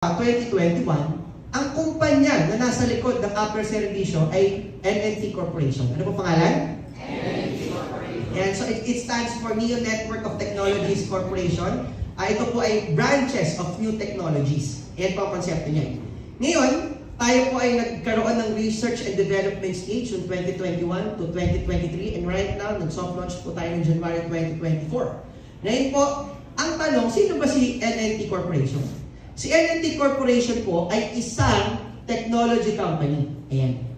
2021, ang kumpanya na nasa likod ng Upper Servicio ay NNT Corporation. Ano po pangalan? NNT Corporation. And so it stands for Neo Network of Technologies Corporation. Ito po ay branches of new technologies. Yan po ang konsepto niya. Ngayon, tayo po ay nagkaroon ng research and development stage from 2021 to 2023. And right now, nag-soft launch po tayo ng January 2024. Ngayon po, ang tanong, sino ba si NNT Corporation? Si NNT Corporation po ay isang technology company. Ayan.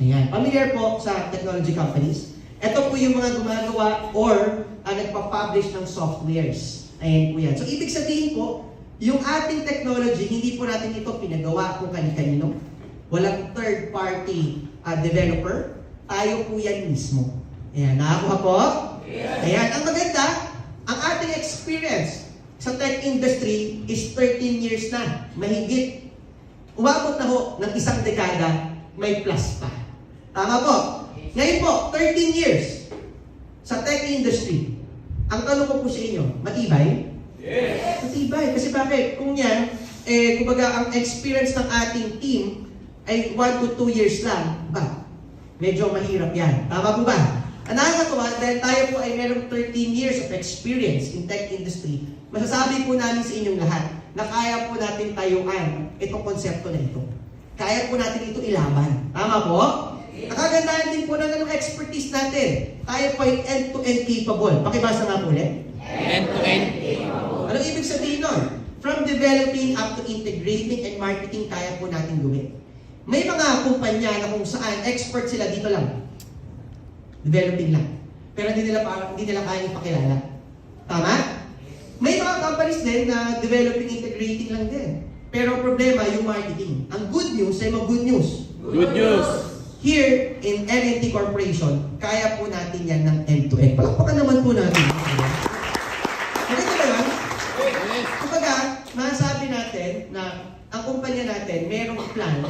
Ayan. Familiar po sa technology companies. Ito po yung mga gumagawa or nagpa-publish ng softwares. Ayan po yan. So, ibig sabihin po, yung ating technology, hindi po natin ito pinagawa kung kani-kanino. Walang third-party developer. Tayo po yan mismo. Ayan. Nakakuha po? Yes. Ayan. Ang maganda, ang ating experience sa tech industry is 13 years na. Mahigit. Umabot na ho ng isang dekada, may plus pa. Tama po. Ngayon po, 13 years sa tech industry. Ang tanong ko po sa inyo, matibay? Yes. Matibay. Kasi bakit? Kung yan, kumbaga ang experience ng ating team ay 1 to 2 years lang. Medyo mahirap yan. Tama po ba? Ang nakakatuwa, dahil tayo po ay merong 13 years of experience in tech industry, masasabi po namin sa inyong lahat na kaya po natin tayuan itong konsepto na ito. Kaya po natin ito ilaban. Tama po? Nakagandahan din po na ng expertise natin. Tayo po ay end-to-end capable. Pakibasa nga po ulit. End-to-end capable. Anong ibig sabihin nun? From developing up to integrating and marketing, kaya po natin gawin. May mga kumpanya na kung saan expert sila dito lang. Developing lang. Pero hindi nila kaya ipakilala. Tama? May mga companies din na developing, integrating lang din. Pero problema yung marketing. Ang good news ay mag-good news. Good news! Here in NNT Corporation, kaya po natin yan ng end-to-end. Palakpakan naman po natin. Maganda ba yan? Yes! Kumbaga, masasabi natin na ang kumpanya natin merong plan.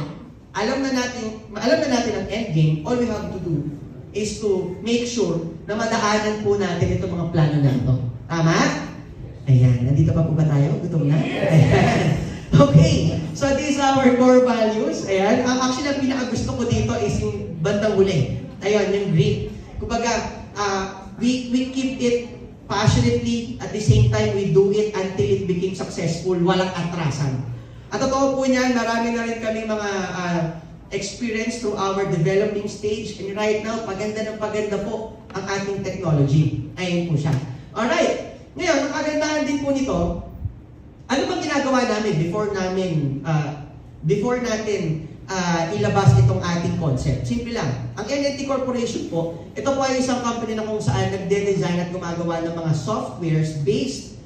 Alam na natin ang endgame. All we have to do is to make sure na madaanan po natin itong mga plano na ito. Tama? Ayan, nandito pa po ba tayo? Gutom na? Ayan. Okay, so these are our core values. Ayan, actually ang pinaka-gusto ko dito is yung bandang huli. Ayan, yung grit. Kumbaga, we keep it passionately, at the same time, we do it until it became successful, walang atrasan. At totoo po niyan, marami na rin kami mga experience through our developing stage. And right now, paganda ng paganda po ang ating technology. Ayun po siya. Alright. Ngayon, ang kagandahan din po nito, ano bang ginagawa namin before natin ilabas itong ating concept? Simple lang. Ang NNT Corporation po, ito po ay isang company na kung saan nagde-design at gumagawa ng mga softwares based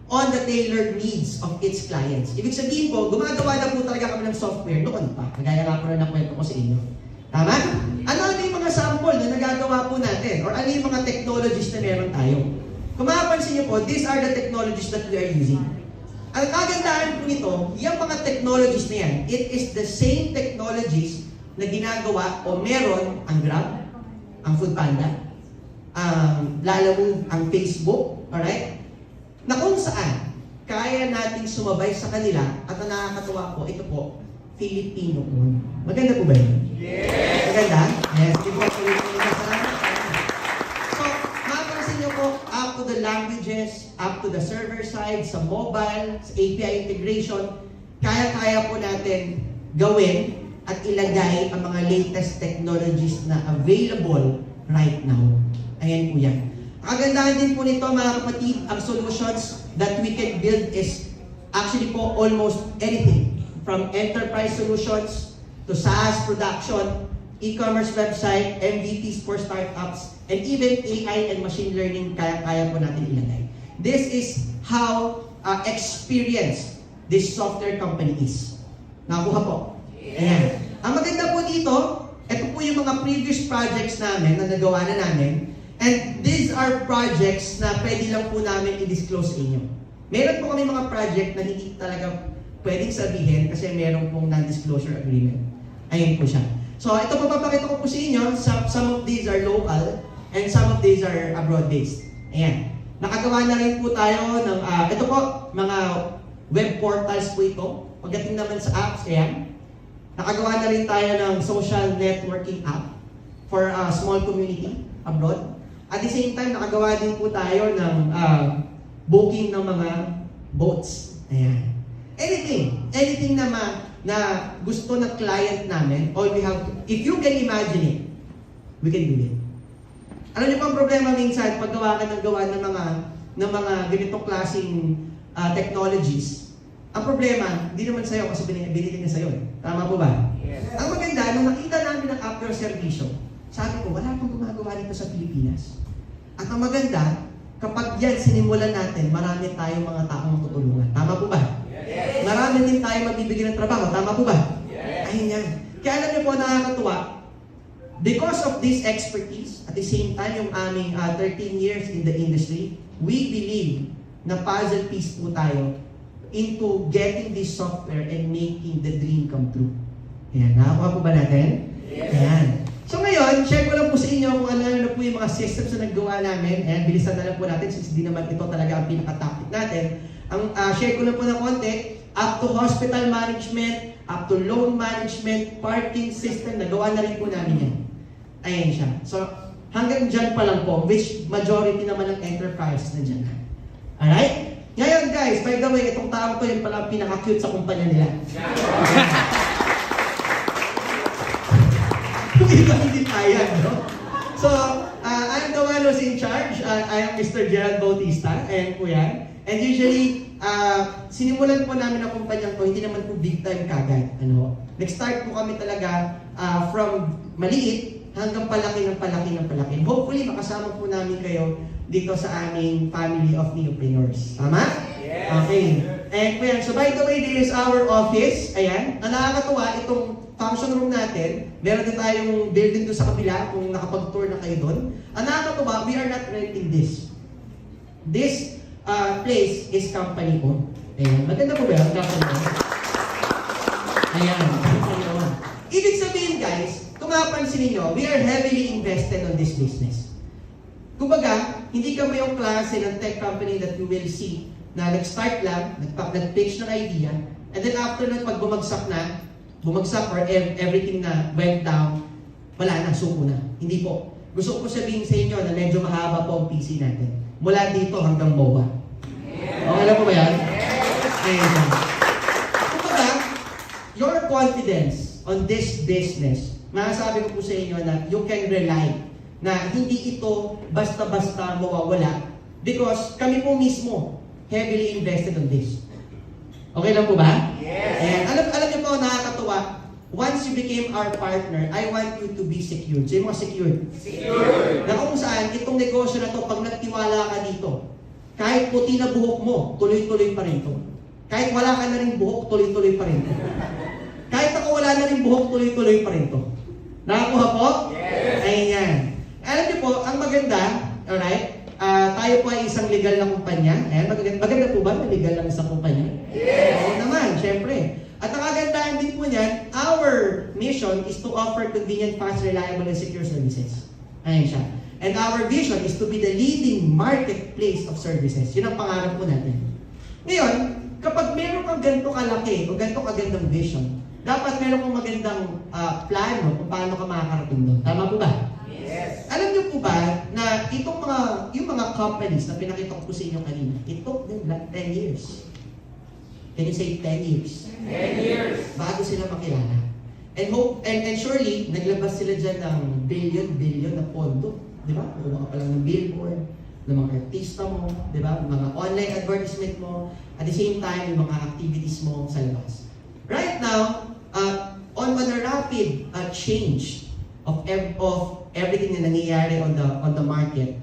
on the tailored needs of its clients. Ibig sabihin po, gumagawa na po talaga kami ng software noon pa. Kagaya nga po na nakwento ko sa inyo. Tama? Ano yung mga sample na nagagawa po natin? Or ano yung mga technologies na meron tayo? Kung mapapansin niyo po, these are the technologies that we are using. Ang kagandahan po nito, yung mga technologies na yan, it is the same technologies na ginagawa o meron ang Grab, ang Foodpanda, ang Lalamove, ang Facebook, alright? Na kung saan, kaya nating sumabay sa kanila at ang nakakatuwa po, ito po, Filipino po. Maganda po ba yun? Yes! Maganda? Yes. So, makapansin nyo po, up to the languages, up to the server side, sa mobile, sa API integration, kaya-kaya po natin gawin at ilagay ang mga latest technologies na available right now. Ayan po yan. Kagandahan din po nito mga kapatid, ang solutions that we can build is actually po almost anything. From enterprise solutions to SaaS production, e-commerce website, MVPs for startups, and even AI and machine learning kaya po natin ilagay. This is how experienced this software company is. Nakuha po? Ayan. Ang maganda po dito, ito po yung mga previous projects namin na nagawa na namin. And these are projects na pwede lang po namin i-disclose sa inyo. Meron po kami mga project na hindi talaga pwedeng sabihin kasi meron pong non-disclosure agreement. Ayun po siya. So, ito po papakita ko po sa inyo. Some of these are local and some of these are abroad-based. Ayan. Nakagawa na rin po tayo ng, ito po, mga web portals po ito. pagdating naman sa apps, ayan, nakagawa na rin tayo ng social networking app for a small community abroad. At the same time, nakagawa din po tayo ng booking ng mga boats. Ayan. Anything na gusto ng client namin, all we have to, if you can imagine it, we can do it. Alam niyo po ang problema minsan, pag gawa ka ng mga ganitong klaseng technologies, ang problema, hindi naman sa'yo kasi binili niya sa'yo. Tama po ba? Yes. Ang maganda, nung nakita namin ang after servisyo, sabi ko, wala pang gumagawa nito sa Pilipinas. At ang maganda, kapag yan sinimulan natin, marami tayong mga taong matutulungan. Tama po ba? Yes. Marami din tayong mabibigyan ng trabaho. Tama po ba? Yes. Ayun yan. Kaya alam niyo po, nakakatuwa, because of this expertise, at the same time, yung aming 13 years in the industry, we believe na puzzle piece po tayo into getting this software and making the dream come true. Ayan, nakakuha po ba natin? Yes. Ayan. So ngayon, share ko lang po sa inyo kung ano po yung mga systems na naggawa namin. Ayan, bilisan na lang po natin since di naman ito talaga ang pinaka-topic natin. Ang share ko lang po ng konti, up to hospital management, up to loan management, parking system, nagawa na rin po namin yan. Ayan siya. So, hanggang dyan pa lang po, which majority naman ng enterprises na dyan. Alright? Ngayon guys, by the way, itong tao ko yung pala pinaka-cute sa kumpanya nila. Hindi kaya, no? So, I'm the one who's in charge. I am Mr. Gerald Bautista. Ayan po yan. And usually, sinimulan po namin ang kumpanya ko, hindi naman po big time kagad. Ano? Nag-start po kami talaga from maliit hanggang palaki ng palaki ng palaki. Hopefully, makasama po namin kayo dito sa aming family of neopreneurs. Tama? Yes. Okay. And po yan. So by the way, this is our office. Ayan. Ang nakakatuwa, itong function room natin, meron din tayong building doon sa kabila kung nakapag-tour na kayo doon. Ang nakakatuwa, we are not renting this. This place is company owned. Ayan. Maganda po ba? Ayan. Ibig sabihin guys, kung mapapansin ninyo, we are heavily invested on this business. Kumbaga, hindi kami yung klase ng tech company that you will see na nag-start lang, nag-pitch ng idea, and then after nun, pag bumagsak or everything na went down, wala na, suko na. Hindi po. Gusto ko sabihin sa inyo na medyo mahaba po ang PC natin. Mula dito hanggang MOA. Okay lang po ba yan? Ayan. Kumbaga, your confidence on this business, masasabi ko po sa inyo na you can rely na hindi ito basta-basta mawawala because kami po mismo heavily invested on this. Okay lang po ba? Yes. And alam niyo po, nakakatuwa, once you became our partner, I want you to be secured. So yung mga secured. Secure. Na kung saan, itong negosyo na to, pag nagtiwala ka dito, kahit puti na buhok mo, tuloy-tuloy pa rin to. Kahit wala ka na rin buhok, tuloy-tuloy pa rin to. Kahit ako wala na rin buhok, tuloy-tuloy pa rin to. Nakakuha po? Yes. Ayan. Alam niyo po, ang maganda, alright, tayo po ay isang legal na kumpanya. Ayan, maganda po ba na legal lang isang kumpanya? Yes. Oo naman, syempre. At ang kagandahan din po niyan, our mission is to offer convenient, fast, reliable, and secure services. Ayan siya. And our vision is to be the leading marketplace of services. Yun ang pangarap po natin. Ngayon, kapag meron kang ganito kalaki o ganito kagandang vision, dapat meron kang magandang plano kung paano ka makakarating doon. Tama po ba? Yes. Alam niyo po ba na yung mga companies na pinakita ko po sa inyo kanina, it took them like 10 years. Can you say 10 years? 10 years. Bago sila makilala. And surely, naglabas sila dyan ng billion na pondo. Di ba? Kumuha ka pa lang ng billboard, ng mga artista mo, di ba? Mga online advertisement mo, at the same time, yung mga activities mo sa labas. Right now, on a rapid change of everything na nangyayari on the market,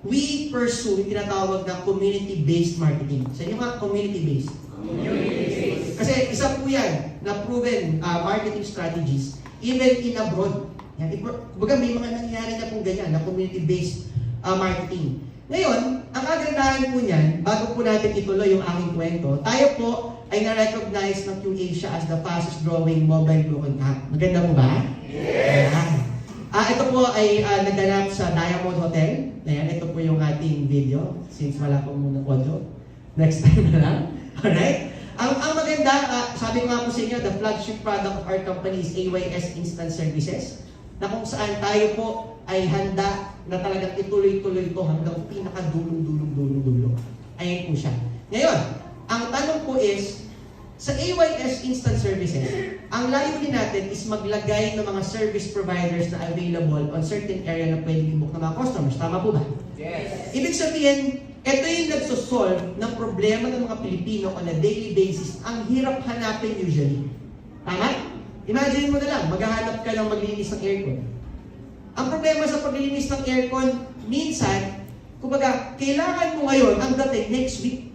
we pursue yung tinatawag na community-based marketing. Sa inyo nga, community-based. Community-based. Kasi isa po yan na proven marketing strategies even in abroad. Yan, baga may mga nangyayari na pong ganyan na community-based marketing. Ngayon, ang kagandahan po niyan, bago po natin ituloy yung aking kwento, tayo po ay na-recognize ng QAsia as the fastest growing mobile booking app. Maganda po ba? Yes. Ito po ay naganap sa Diamond Hotel. Ayan, ito po yung ating video since wala po muna audio. Next time na lang. Alright? Ang maganda, sabi ko nga po sa inyo, the flagship product of our company is AYS Instant Services, na kung saan tayo po ay handa na talagang ituloy-tuloy ito hanggang pinaka-dulong-dulong-dulong-dulong. Ayan po siya. Ngayon, ang tanong po is, sa AYS Instant Services, ang layunin natin is maglagay ng mga service providers na available on certain area na pwede i-book ng mga customers. Tama po ba? Yes. Ibig sabihin, ito yung nagsosolve ng problema ng mga Pilipino on a daily basis. Ang hirap hanapin usually. Tama? Imagine mo na lang, maghahanap ka ng maglinis ng aircon. Ang problema sa paglilinis ng aircon, minsan, kumbaga, kailangan mo ngayon ang dating next week.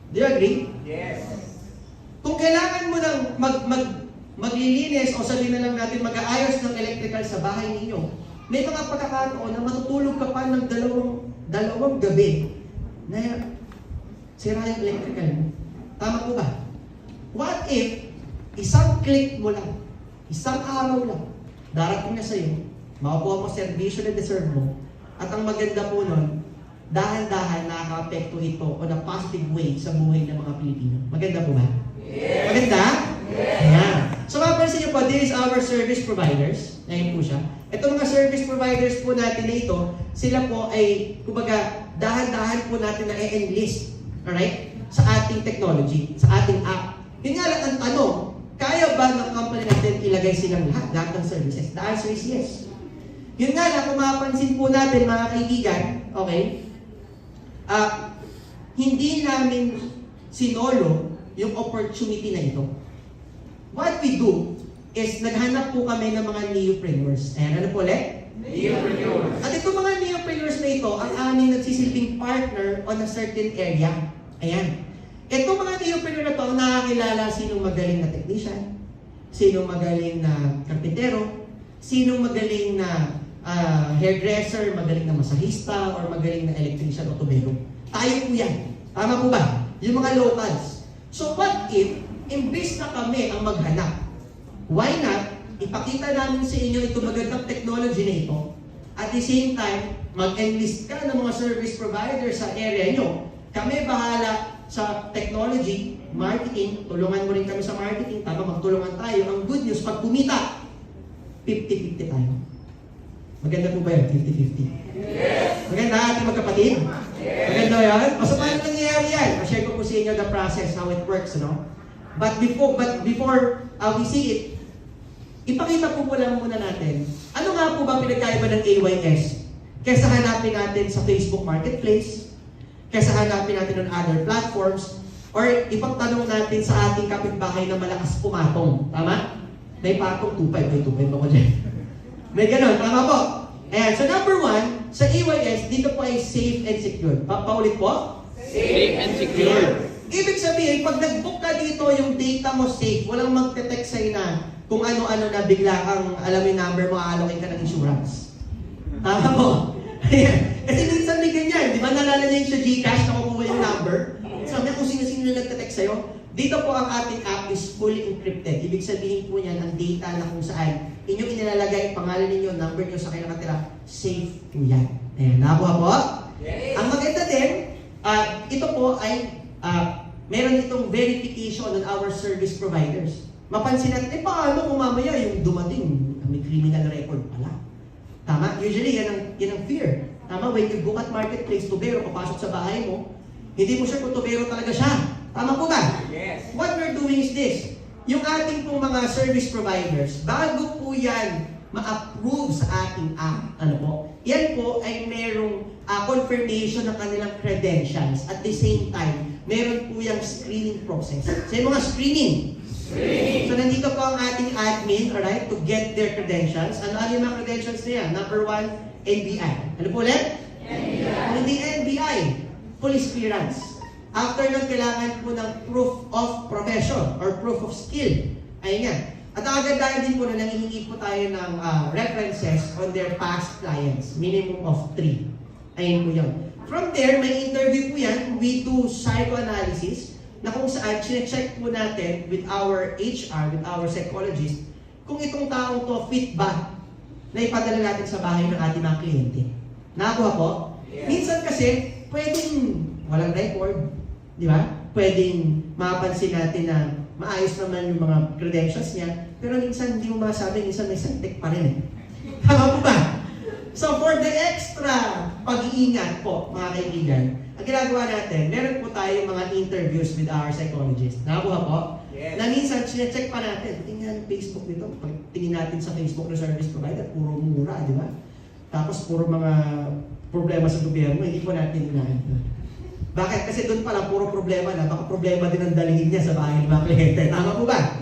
Do you agree? Yes. Kung kailangan mo ng maglilinis o sabihin na lang natin mag-aayos ng electrical sa bahay ninyo, may mga pagkakataon na matutulog ka pa ng dalawang gabi na sira yung electrical mo. Tama po ba? What if isang click mo lang, isang araw lang, darating na sa'yo, makukuha mo servisyo na deserve mo, at ang maganda po nun, dahan-dahan nakaka-apekto ito on a positive way sa buhay ng mga Pilipino. Maganda po ba? Yes. Maganda? Yes. Ayan. So mapansin niyo po, this is our service providers. Ayan po siya. Itong mga service providers po natin na ito, sila po ay, kumbaga, dahan-dahan po natin na i-enlist, alright, sa ating technology, sa ating app. Yun nga lang ang tanong, kaya ba ng company natin ilagay silang lahat ng services? The answer is yes. Yun nga lang, kung mapapansin po natin, mga kaibigan, okay, hindi namin sinolo yung opportunity na ito. What we do is naghanap po kami ng mga neopreneurs. Ayan, ano po ulit? Neopreneurs. At itong mga neopreneurs na ito, ang aming nagsisilbing partner on a certain area. Ayan. Itong mga neopreneur na ito, ang nakakilala sinong magaling na technician, sinong magaling na karpintero, sinong magaling na hairdresser, magaling na masahista, or magaling na electrician o tubero. Tayo po yan. Tama po ba? Yung mga locals. So what if, imbis na kami ang maghanap, why not, ipakita namin sa inyo itong magandang technology na ito, at the same time, mag-enlist ka ng mga service providers sa area nyo. Kami bahala sa technology, marketing, tulungan mo rin kami sa marketing, tama, magtulungan tayo. Ang good news, pag kumita, 50-50 tayo. Maganda po ba yun? 50-50? Yes. Maganda ating magkapatid? Yes. Maganda yan? O so paano nangyayari yan? I'll share ko po sa inyo the process, how it works, no? But before we see it, ipakita po muna natin, ano nga po ba pinagkaiba ng AYS? Kesa hanapin natin sa Facebook Marketplace, kesa hanapin natin on other platforms, or ipagtanong natin sa ating kapitbahay na malakas pumatong. Tama? May patong 2.5 ako dyan. May ganon, tama po? Ayan, so number 1, sa AYS, dito po ay safe and secure. Paulit po? Safe and secure. Ibig sabihin, pag nag-book ka dito, yung data mo safe, walang magte-text sa'yo na kung ano-ano na bigla kang alam yung number mo, allocate ka ng insurance. Tama po? Ayan. Kasi minsan may ganyan, di ba nalala niya yung sa Gcash na kukuha yung number? Sabi kung sino-sino na nagte-text sa'yo. Dito po ang ating app is fully encrypted. Ibig sabihin po niyan, ang data na kung saan inyong inilalagay, pangalan ninyo, number nyo sa kayo nakatira, safe po yan. Ayan, nakuha po? Yes. Ang maganda din, ito po ay meron itong verification on our service providers. Mapansin natin, paano kung mamaya yung dumating, may criminal record pala. Tama? Usually, yan ang fear. Tama? When you book at marketplace, tubero, papasok sa bahay mo, hindi mo sure kung tubero talaga siya. Tama po ba? Yes. What we're doing is this. Yung ating pong mga service providers, bago po yan ma-approve sa ating app, ano po, yan po ay merong confirmation ng kanilang credentials. At the same time, meron po yung screening process. So yung mga screening. So nandito po ang ating admin, alright, to get their credentials. Ano yung mga credentials na yan? Number 1, NBI. Ano po ulit? NBI. Hindi NBI, police clearance. After nun, kailangan po ng proof of profession or proof of skill. Ayun yan. At ang kagandahan din po na nangihingi po tayo ng references on their past clients. Minimum of 3. Ayun po yun. From there, may interview po yan. We do psychoanalysis na kung saan check po natin with our HR, with our psychologist, kung itong taong to fit ba na ipadala natin sa bahay ng ating mga kliyente. Nakakuha po? Yes. Minsan kasi, pwedeng walang record. Di ba? pwedeng mapansin natin na maayos naman yung mga credentials niya, pero minsan hindi mo masabi, minsan may santik pa rin eh. Tama po ba? So for the extra pag-iingat po, mga kaibigan, ang ginagawa natin, meron po tayo mga interviews with our psychologist. Nakakuha po? Yes. Na minsan, sinecheck pa natin, tingnan Facebook nito, pag tingin natin sa Facebook na service provider, puro mura, di ba? Tapos puro mga problema sa gobyerno, hindi po natin inaantay. Bakit? Kasi doon pala puro problema na, baka problema din ang dalhin niya sa bahay ng mga kliyente. Tama po ba?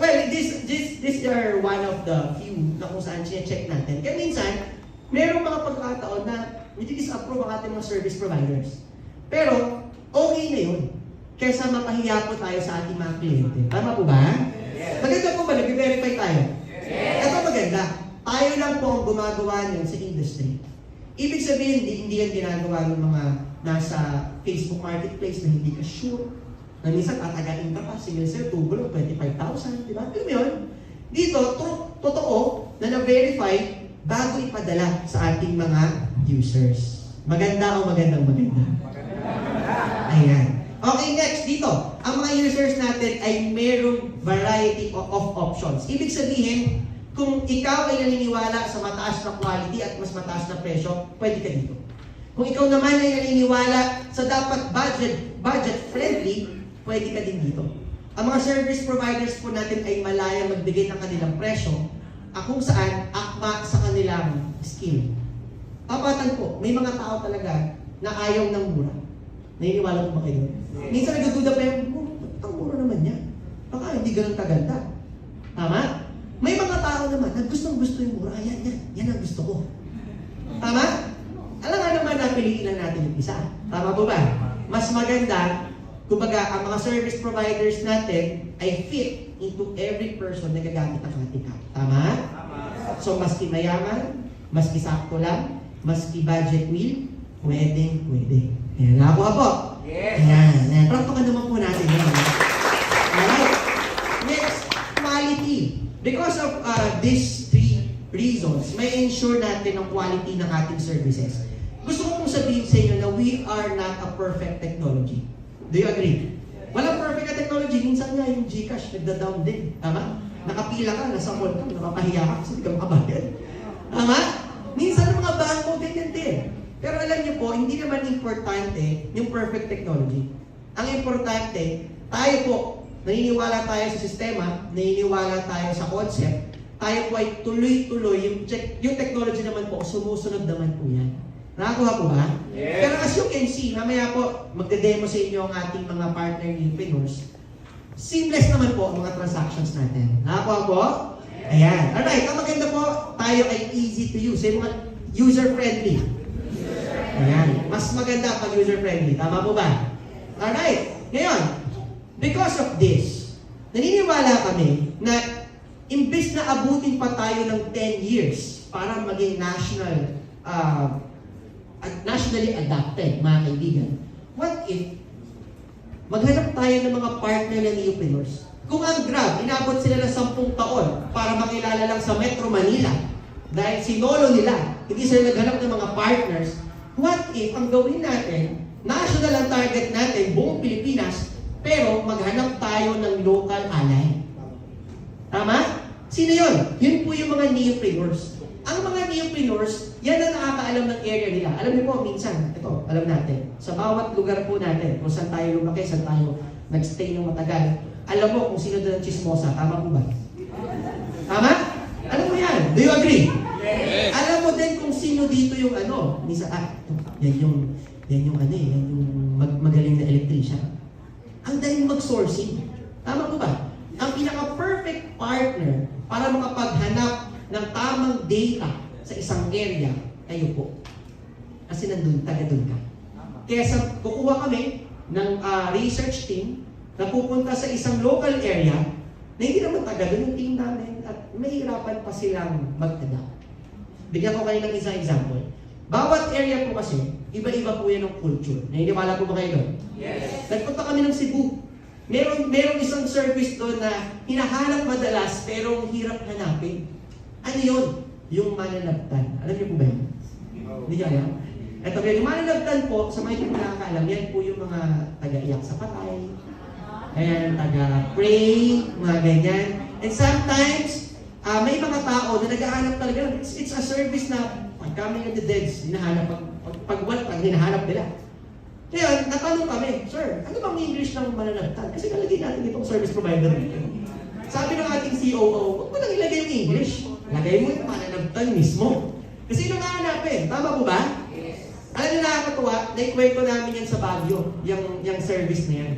Well, this are one of the few na kung saan sinecheck natin. Kaya minsan, merong mga pagkakataon na i-disapprove ang ating mga service providers. Pero, okay na yun. Kaysa mapahiya po tayo sa ating mga kliyente. Tama po ba? Yes. Maganda po ba? Nag-verify tayo? Yes. Ito maganda. Tayo lang po ang gumagawa niyan sa industry. Ibig sabihin, hindi yan ginagawa ng mga nasa Facebook Marketplace na hindi ka sure. Na minsan tatagain ka pa, single sir, tubo lang, 25,000, di ba? Alam mo yun? Dito, totoo na na-verify bago ipadala sa ating mga users. Maganda o magandang maganda? Ayan. Okay, next dito. Ang mga users natin ay mayroong variety of options. Ibig sabihin, kung ikaw ay naniniwala sa mataas na quality at mas mataas na presyo, pwede ka dito. Kung ikaw naman ay naniniwala sa dapat budget friendly, pwede ka din dito. Ang mga service providers po natin ay malaya magbigay ng kanilang presyo kung saan akma sa kanilang skill. Tapatan po, may mga tao talaga na ayaw ng mura. Naniniwala po ba kayo? Minsan nagdududa pa yung, ang mura naman niya. Baka hindi ganun kaganda. Tama? May mga tao naman na gustong-gusto yung mura. Yan ang gusto ko. Tama? Alam nga naman na piliin lang natin yung isa. Tama po ba? Mas maganda, kumbaga, ang mga service providers natin ay fit into every person na gagamit ng ating app. Tama? So, maski mayaman, maski sakto lang, maski budget meal, pwede. Ayan, nakakuha po. Yes. Ayan. Practical naman po natin yan. Alright. Next, quality. Because of these three reasons, may ensure natin ang quality ng ating services. Gusto ko pong sabihin sa inyo na we are not a perfect technology. Do you agree? Walang perfect na technology. Minsan nga yung GCash, nagda-down din. Tama? Nakapila ka, nasa mall ka, nakapahiya ka kasi hindi ka makabayad. Tama? Minsan ang mga bangko, ganyan din. Pero alam niyo po, hindi naman importante yung perfect technology. Ang importante, tayo po, naniniwala tayo sa sistema, naniniwala tayo sa concept, tayo po ay tuloy-tuloy, yung technology naman po, sumusunod naman po yan. Nakakuha po ba? Yes. Pero as you can see, mamaya po, magde-demo sa inyo ang ating mga partner entrepreneurs. Seamless naman po ang mga transactions natin. Nakakuha po? Ayan. Alright, ang maganda po, tayo ay easy to use. Yung mga user-friendly. Ayan. Mas maganda pag user-friendly. Tama po ba? Alright. Ngayon, because of this, naniniwala kami na imbes na abutin pa tayo ng 10 years para maging nationally adapted, mga kaibigan. What if maghanap tayo ng mga partner ng entrepreneurs? Kung ang Grab, inabot sila ng 10 taon para makilala lang sa Metro Manila dahil sinolo nila, hindi sila naghanap ng mga partners. What if ang gawin natin, national ang target natin, buong Pilipinas, pero maghanap tayo ng local ally? Tama? Sino yun? Yun po yung mga neopreneurs. Ang mga neopreneurs, yan ang nakakaalam ng area nila. Alam niyo po, minsan, ito, alam natin, sa bawat lugar po natin, kung saan tayo lumaki, saan tayo nagstay ng matagal, alam mo kung sino doon ang chismosa. Tama po ba? Tama? Alam mo yan. Do you agree? Yes. Alam mo din kung sino dito yung minsan, yan yung magaling na electrician. Ang daling mag-sourcing. Tama po ba? Ang pinaka-perfect partner para makapaghanap ng tamang data sa isang area, kayo po. Kasi taga-dun ka. Kaya kukuha kami ng research team na pupunta sa isang local area na hindi naman taga-dun yung team namin at mahirapan pa silang mag-adapt. Bigyan ko kayo ng isang example. Bawat area po kasi, iba-iba po yan ng culture. Naniniwala po ba kayo doon? Yes. Nagpunta kami ng Cebu. Merong isang service doon na hinahanap madalas pero hirap hanapin. Ano yun? Yung mananabtan. Alam niyo po ba yun? Hindi niyo alam? Ito kayo, yung mananagtan po, sa mga hindi nakakaalam, yan po yung mga taga-iyak sa patay. Ayan, taga-pray, mga ganyan. And sometimes, may mga tao na naghahanap talaga. It's a service na pag coming of the dead, hinahanap, pag hinahanap nila. Ngayon, natanong kami, Sir, ano bang English ng mananagtan? Kasi nalagay natin itong service provider dito. Sabi ng ating COO, huwag mo nang ilagay yung English. Lagay mo yung mananagtan mismo. Kasi yun ang hahanapin. Tama po ba? Alam niyo nakakatuwa, naikwento namin yan sa Baguio, yung service na yan.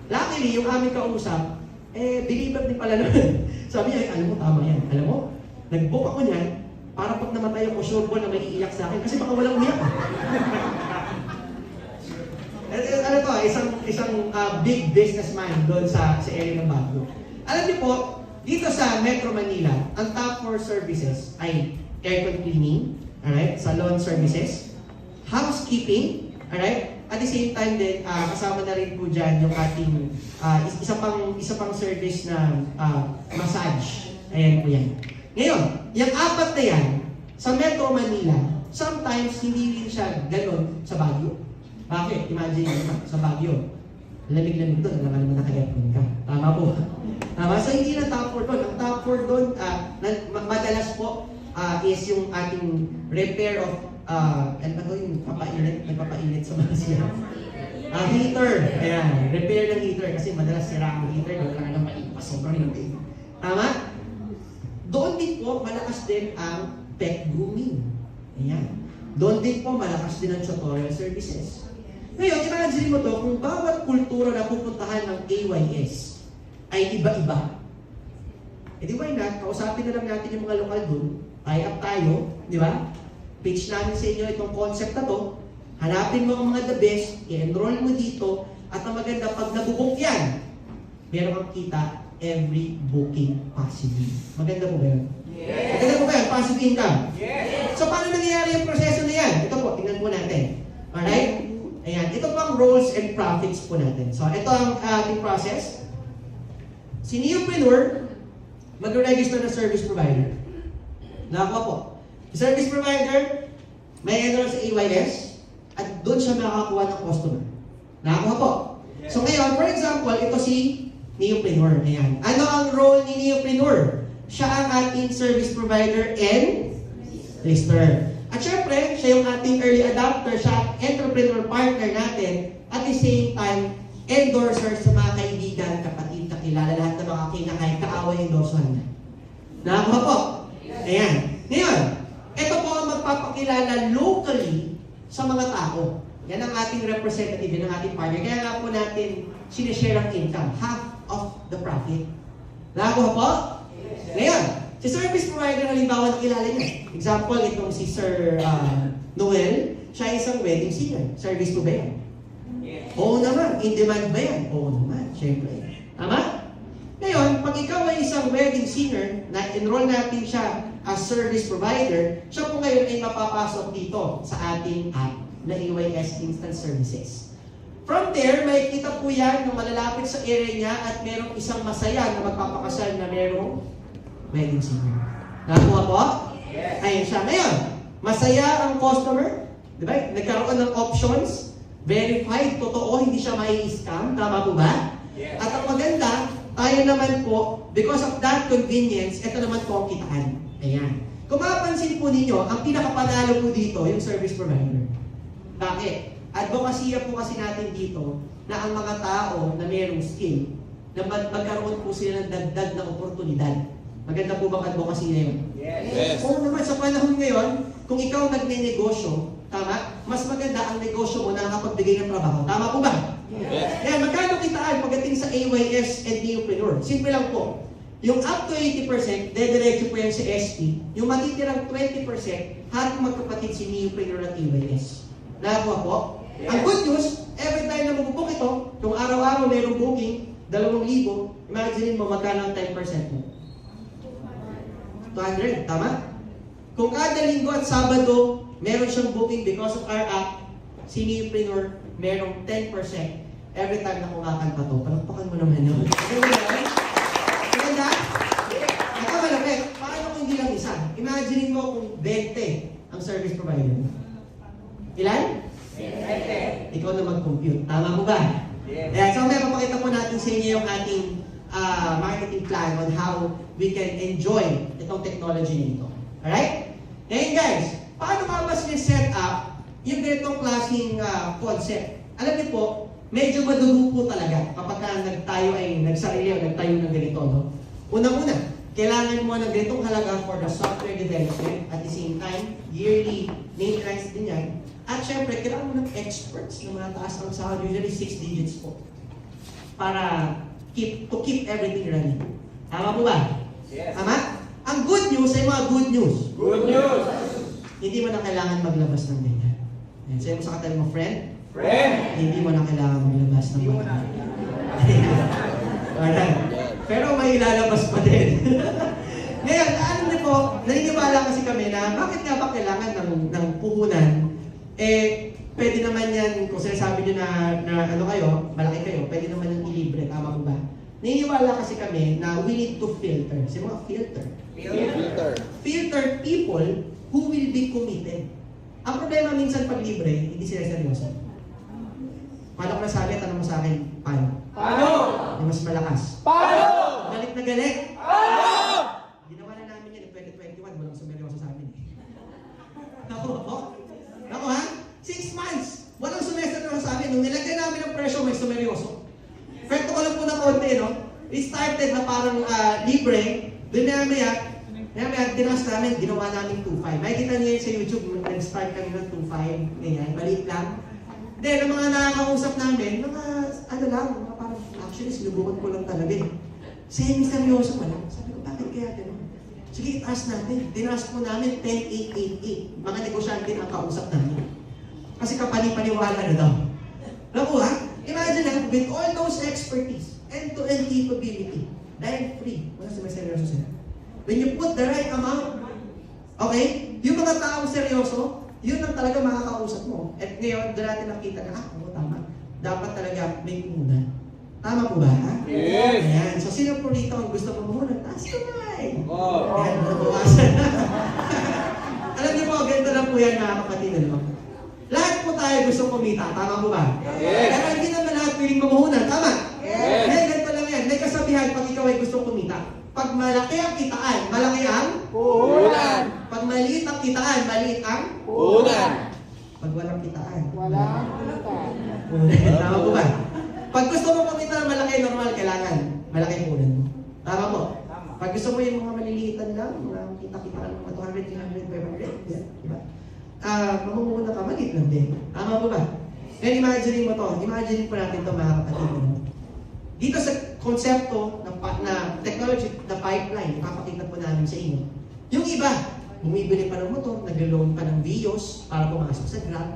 Luckily, yung aming kausap, believer din pala naman. Sabi niya, alam mo, tama yan. Alam mo, nag-book ako niyan, para pag namatay ako, sure po na may iiyak sa akin, kasi baka walang umiyak. Ano to, isang big businessman doon sa area ng Baguio. Alam niyo po, dito sa Metro Manila, ang top 4 services ay aircon cleaning, alright, salon services, housekeeping, alright, at the same time din, kasama na rin po dyan yung ating isa pang service na massage. Ayan po yan. Ngayon, yung apat na yan, sa Metro Manila, sometimes hindi rin siya ganun sa Baguio. Bakit? Imagine sa Baguio. Lamig-lamig doon, alam ka naman naka-aircon ka. Tama po. Tama? So hindi na top 4 doon. Ang top 4 doon, madalas po, is yung ating repair of ano ba ito yung nagpapainit sa mga siya? Heater. Ayan, repair ng heater kasi madalas sira ang heater, doon lang naman maipas, sobrang lamig. Tama? Doon din po, malakas din ang pet grooming. Ayan. Doon din po, malakas din ang tutorial services. Ngayon, imagine mo to, kung bawat kultura na pupuntahan ng AYS ay iba-iba. E di why not, kausapin na lang natin yung mga lokal doon, tie up tayo, di ba? Pitch namin sa inyo itong concept na to, hanapin mo ang mga the best, i-enroll mo dito, at ang maganda, pag nabubok yan, meron kang kita every booking possible. Maganda po ba yun? Yes. Maganda po ba yun? Passive income? Yes. So, paano nangyayari yung proseso na yan? Ito po, tingnan po natin. Alright? Ayan, ito po ang roles and profits po natin. So, ito ang ating process. Si Neopreneur, mag-register na service provider. Nakakuha po. Service provider, may enroll sa AYS, at doon siya makakakuha ng customer. Nakakuha po. So ngayon, for example, ito si Neopreneur. Ayan. Ano ang role ni Neopreneur? Siya ang ating service provider and lister. At syempre, siya yung ating early adopter, siya ang entrepreneur partner natin, at the same time, endorser sa mga kaibigan, kapatid, kakilala, lahat ng mga kinakain, kaaway, endorsehan. Nakakuha po. Ayan. Ngayon, ito po ang magpapakilala locally sa mga tao. Yan ang ating representative, yan ang ating partner. Kaya nga po natin sinishare ang income, half of the profit. Nakakuha po? Ngayon, si service provider, halimbawa, nakilala niya. Example, itong si Sir Noel, siya isang wedding singer. Service po ba yan? Oo naman. In demand ba yan? Oo naman. Siyempre. Tama? Ngayon, pag ikaw ay isang wedding singer, na-enroll natin siya as service provider, siya po ngayon ay mapapasok dito sa ating app na AYS Instant Services. From there, may kita po yan na malalapit sa area niya at merong isang masaya na magpapakasal na merong wedding singer. Nakakuha po? Yes. Ayun siya. Ngayon, masaya ang customer. Diba? Nagkaroon ng options. Verified, totoo, hindi siya mai-scam. Tama po ba? Yes. At ang maganda, tayo naman po, because of that convenience, ito naman po ang kitaan. Ayan. Kung mapapansin po ninyo, ang pinakapanalo po dito, yung service provider. Bakit? Advokasya po kasi natin dito na ang mga tao na mayroong skill, na magkaroon po sila ng dagdag na oportunidad. Maganda po bang advokasya yun? Yes. Oo naman, sa panahon ngayon, kung ikaw nagne-negosyo, tama, mas maganda ang negosyo mo na nakapagbigay ng trabaho. Tama po ba? Yes. Yan, magkano kitaan pagdating sa AYS and Neopreneur? Simple lang po. Yung up to 80%, dediretso po yan sa SP. Yung matitirang 20%, harap magkapatid si Neopreneur at AYS. Nakakuha po? Yes. Ang good news, every time na magbubuk ito, kung araw-araw mayroong booking, 2,000, imagine mo magkano ang 10% mo. 200, tama? Kung kada linggo at Sabado, meron siyang booking because of our app, si Neopreneur, merong 10% every time na kumakanta to. Palakpakan mo naman yun. Maganda? Ito malapit. Paano kung hindi lang isa? Imagine mo kung 20 ang service provider. Ilan? Ikaw na mag-compute. Tama mo ba? Yes. Yeah, so may papakita po natin sa inyo yung ating marketing plan on how we can enjoy itong technology nito. Alright? Ngayon guys, paano nga ba set up yung ganitong klaseng concept? Alam niyo po, medyo madugo po talaga kapag tayo ay nagsarili o nagtayo ng ganito. No? Unang-una, kailangan mo ng ganitong halaga for the software development at the same time, yearly maintenance din yan. At syempre, kailangan mo ng experts na mataas ang sahod, usually 6 digits po. Para to keep everything running. Tama po ba? Yes. Tama? Ang good news ay mga good news. Good news. Hindi mo na kailangan maglabas ng ganyan. Yan. Sabi mo sa katabi mo, friend, Friend. hindi mo na kailangan maglabas ng ganyan. Alright. Pero may ilalabas pa din. Ngayon, ano niyo po, naniniwala kasi kami na bakit nga ba kailangan ng puhunan? Pwede naman yan, kung sinasabi nyo na ano kayo, malaki kayo, pwede naman yung ilibre, tama ko ba? Naniniwala kasi kami na we need to filter. Kasi mga filter. Filter people who will be committed. Ang problema minsan pag libre, hindi sila seryoso. Paano ko nasabi, tanong mo sa akin, paano? Paano? Yung mas malakas. Paano? Galit na galit. Paano? Ginawa na namin yan in 2021, walang sumeryoso sa amin. Ako, Ako ha? 6 months! Walang semester na sa amin. Nung nilagay namin ang presyo, may sumeryoso. Kwento ko lang po ng konti, no? We started na parang libre. Doon maya, tinas namin, ginawa namin 2.5. Makikita niyo yun sa YouTube, nag-start kami ng 2.5. Ganyan, maliit lang. Then, ang mga nakakausap namin, mga parang, actually, sinubukan ko lang talaga eh. Semi-seryoso pa lang. Sabi ko, bakit kaya gano'n? Sige, itaas natin. Dinaas po namin 10,888. Mga negosyante ang kausap namin. Kasi kapani-paniwala na daw. Naku ha? Imagine ha, with all those expertise, end-to-end capability, dahil free, wala seryoso sila. When you put the right amount, okay, yung mga taong seryoso, yun ang talaga makakausap mo. At ngayon, doon natin nakita na, tama. Dapat talaga may puhunan. Tama po ba? Ha? Yes. Ayan. So, sino po rito ang gusto puhunan? Taas kamay! Oh. Ayan, nabawasan. Alam niyo po, ganito lang po yan mga kapatid. Ano? Lahat po tayo gusto kumita. Tama po ba? Yes. Pero hindi naman lahat piling mamuhunan. Tama? Yes. Ngayon, ganito lang yan. May kasabihan pag ikaw ay gusto kumita. Pag malaki ang kitaan, malaki ang Puhunan. Pag maliit ang kitaan, maliit ang Puhunan. Pag walang kitaan. Walang Puhunan. Tama po ba? Pag gusto mo kumita ng malaki, normal, kailangan malaki puhunan mo. Tama po? Pag gusto mo yung mga maliliitan lang, mga kita-kita ng mga 200, 300, 500, yan, diba? Mamumuna ka, maliit lang din. Tama po ba? Ngayon, imagine mo to. Imagine po natin ito, mga kapatid. Dito sa konsepto na technology, na pipeline, ipapakita po namin sa inyo. Yung iba, bumibili pa ng motor, nag-loan pa ng Vios para pumasok sa Grab.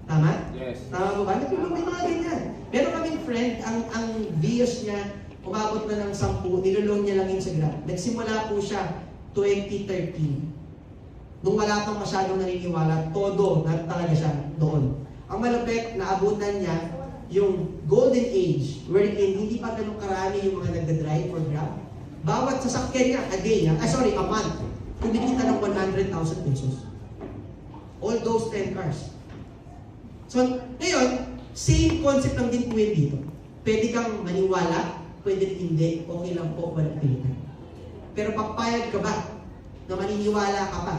Tama? Yes. Tama po ba? May mga ganyan. Meron kaming friend, ang Vios niya, umabot na ng 10, niloloan niya lang yun sa Grab. Nagsimula po siya 2013. Nung wala pang masyadong naniniwala, todo na talaga siya doon. Ang malapit na abutan niya, yung golden age, wherein hindi pa ganun karami yung mga nagda-drive for Grab. Bawat sasakyan niya, a month, kumikita ng 100,000 pesos. All those 10 cars. So, ngayon, same concept lang din po yun dito. Pwede kang maniwala, pwede rin hindi, okay lang po, walang pilitan. Pero papayag ka ba na maniniwala ka pa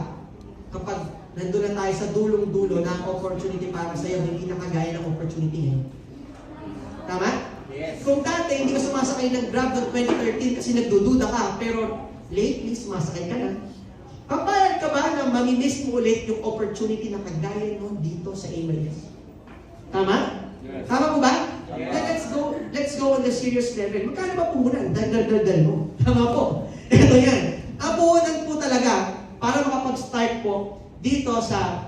kapag nandun na tayo sa dulong-dulo na opportunity para sa'yo, hindi na kagaya ng opportunity ngayon? Tama? Yes. Kung dati hindi ka sumasakay ng Grab noong 2013 kasi nagdududa ka, pero lately sumasakay ka na. Papayag ka ba na mamimiss mo ulit yung opportunity na kagaya nun dito sa AYS? Tama? Yes. Tama po ba? Yes. Then let's go on the serious level. Magkano ba puhunan? Dal mo. Tama po. Ito yan. Ang puhunan po talaga para makapag-start po dito sa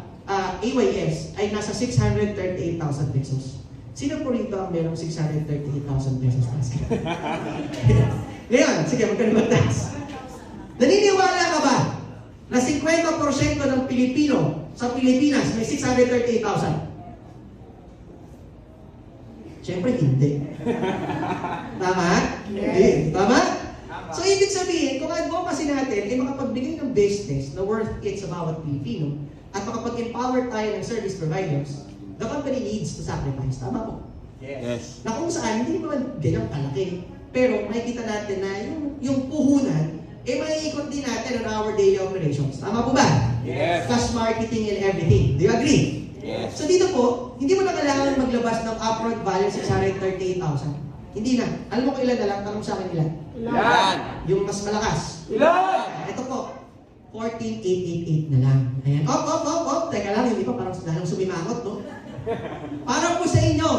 AYS ay nasa 638,000 pesos. Sino po rito ang merong 638,000 pesos task? Ngayon, sige, magkano mag-tax? Naniniwala ka ba na 50% ng Pilipino sa Pilipinas may 638,000? Siyempre, hindi. Tama? Hindi. Tama? So, ibig ibig sabihin, kung advocacy natin ay makapagbigay ng business na worth it sa bawat Pilipino at makapag-empower tayo ng service providers, the company needs to sacrifice. Tama po? Yes. Na kung saan, hindi naman ganyang kalaki. Pero makikita natin na yung puhunan, maiikot din natin on our daily operations. Tama po ba? Yes. Cash marketing and everything. Do you agree? Yes. So dito po, hindi mo na kailangan maglabas ng upfront value 638,000. Hindi na. Alam mo kung ilan na lang? Tanong sa akin ilan? Ilan? Yung mas malakas. Ilan? Ito po, 14,888 na lang. Ayan. Op. Teka lang, hindi pa parang lalong sumimangot, no? Para po sa inyo,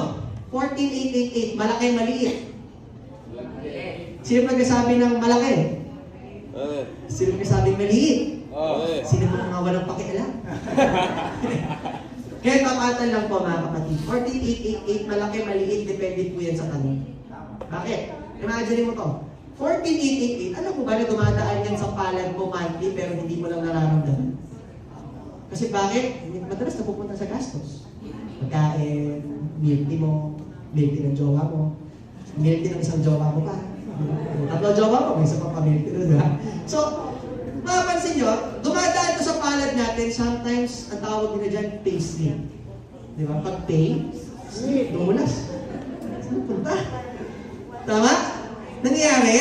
14,888, malaki, maliit. Sino nagsasabi ng malaki? Sino nagsasabi maliit? Okay. Sino po mga walang pakialam? Kaya papatan lang po mga kapatid. 14,888, malaki, maliit, depende po yan sa tanong. Bakit? Imagine mo to. 14,888, alam mo ba na dumadaan yan sa palad mo monthly pero hindi mo lang nararamdaman? Kasi bakit? Madalas napupunta sa gastos. Pagkain, milk tea mo, milk tea ng jowa mo, milk tea ng isang jowa mo pa. Tatlo jowa mo, may isa pa milk tea doon, diba? So, mapapansin nyo, dumadaan to sa palad natin, sometimes, ang tawag nila dyan, pay slip. Di ba? Pag pay, slip, dumulas. Saan punta? Tama? Nangyayari?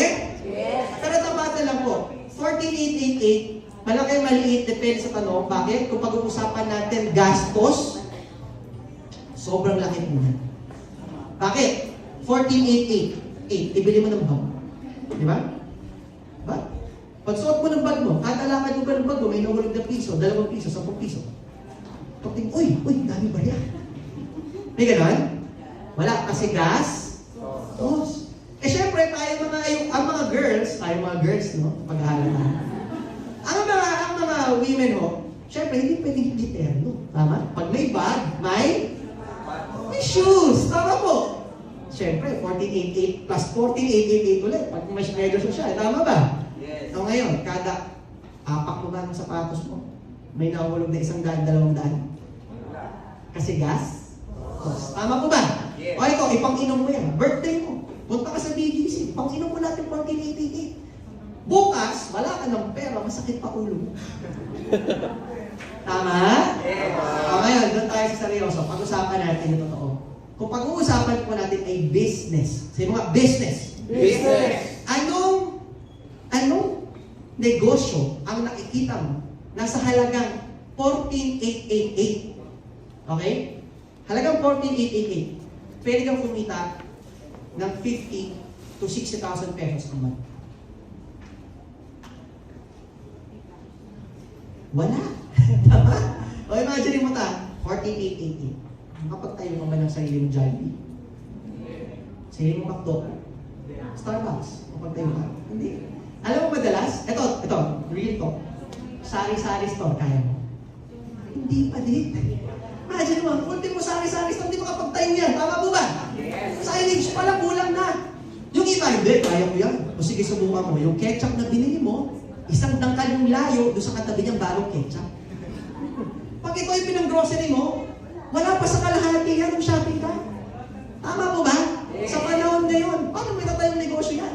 Yes. Pero tapatan lang po, 14,888, malaki maliit, depende sa tanong. Bakit? Kung pag-uusapan natin gastos, sobrang laki po yan. Bakit? 14,888, ibili mo ng bag. Di ba? Ba? Pag suot mo ng bag mo, katalakad mo ba ng bag mo, may nahulog na piso, 2 piso, 10 piso. Pagting, uy, dami ba yan? May ganon? Wala, kasi gas, tos. Syempre, ang mga girls, no? Pag-ahalata. Ang mga women ho, syempre, hindi pwedeng hindi terno. Tama? Pag may bag, may shoes. Tama po. Syempre, 14,888 plus 14,888 ulit. Pag may negosyo siya, tama ba? Yes. So ngayon, kada apak mo ba ng sapatos mo, may nahulog na 100, 200. Kasi gas? Tos. Tama po ba? Yes. O ito, ipang-inom mo yan. Birthday mo. Punta ka sa BGC, pang-inom mo natin 14,888. Bukas, wala ka ng pera, masakit pa ulo mo. Tama? Yes. O ngayon, doon tayo sa seryoso. Pag-usapan natin yung totoo. Kung pag-uusapan po natin ay business. Sabi mo nga, business. Business. Anong negosyo ang nakikita mo nasa halagang 14,888? Okay? Halagang 14,888. Pwede kang kumita ng 50 to 60,000 pesos a month. Wala. Tama? O imagine mo ta, 14,888. Makapagtayo mo ba ng sarili mong Jollibee? Sarili mong McDo? Starbucks? Makapagtayo ka? Hindi. Alam mo madalas? Ito, real talk. Sari-sari store, kaya mo? Hindi pa din. Imagine mo, ultimo sari-sari store, hindi makapagtayo yan. Tama po ba? Yes. Signage pala, kulang na. Yung iba, hindi, kaya ko yan. O sige, subukan mo. Yung ketchup na binili mo, isang dangkal yung layo, doon sa katabi niyang bagong ketchup. Pag ito yung pinang-grocery mo, wala pa sa kalahati yan ng shopping ka. Tama po ba? Yes. Sa panahon na yun, paano may natayong negosyo yan?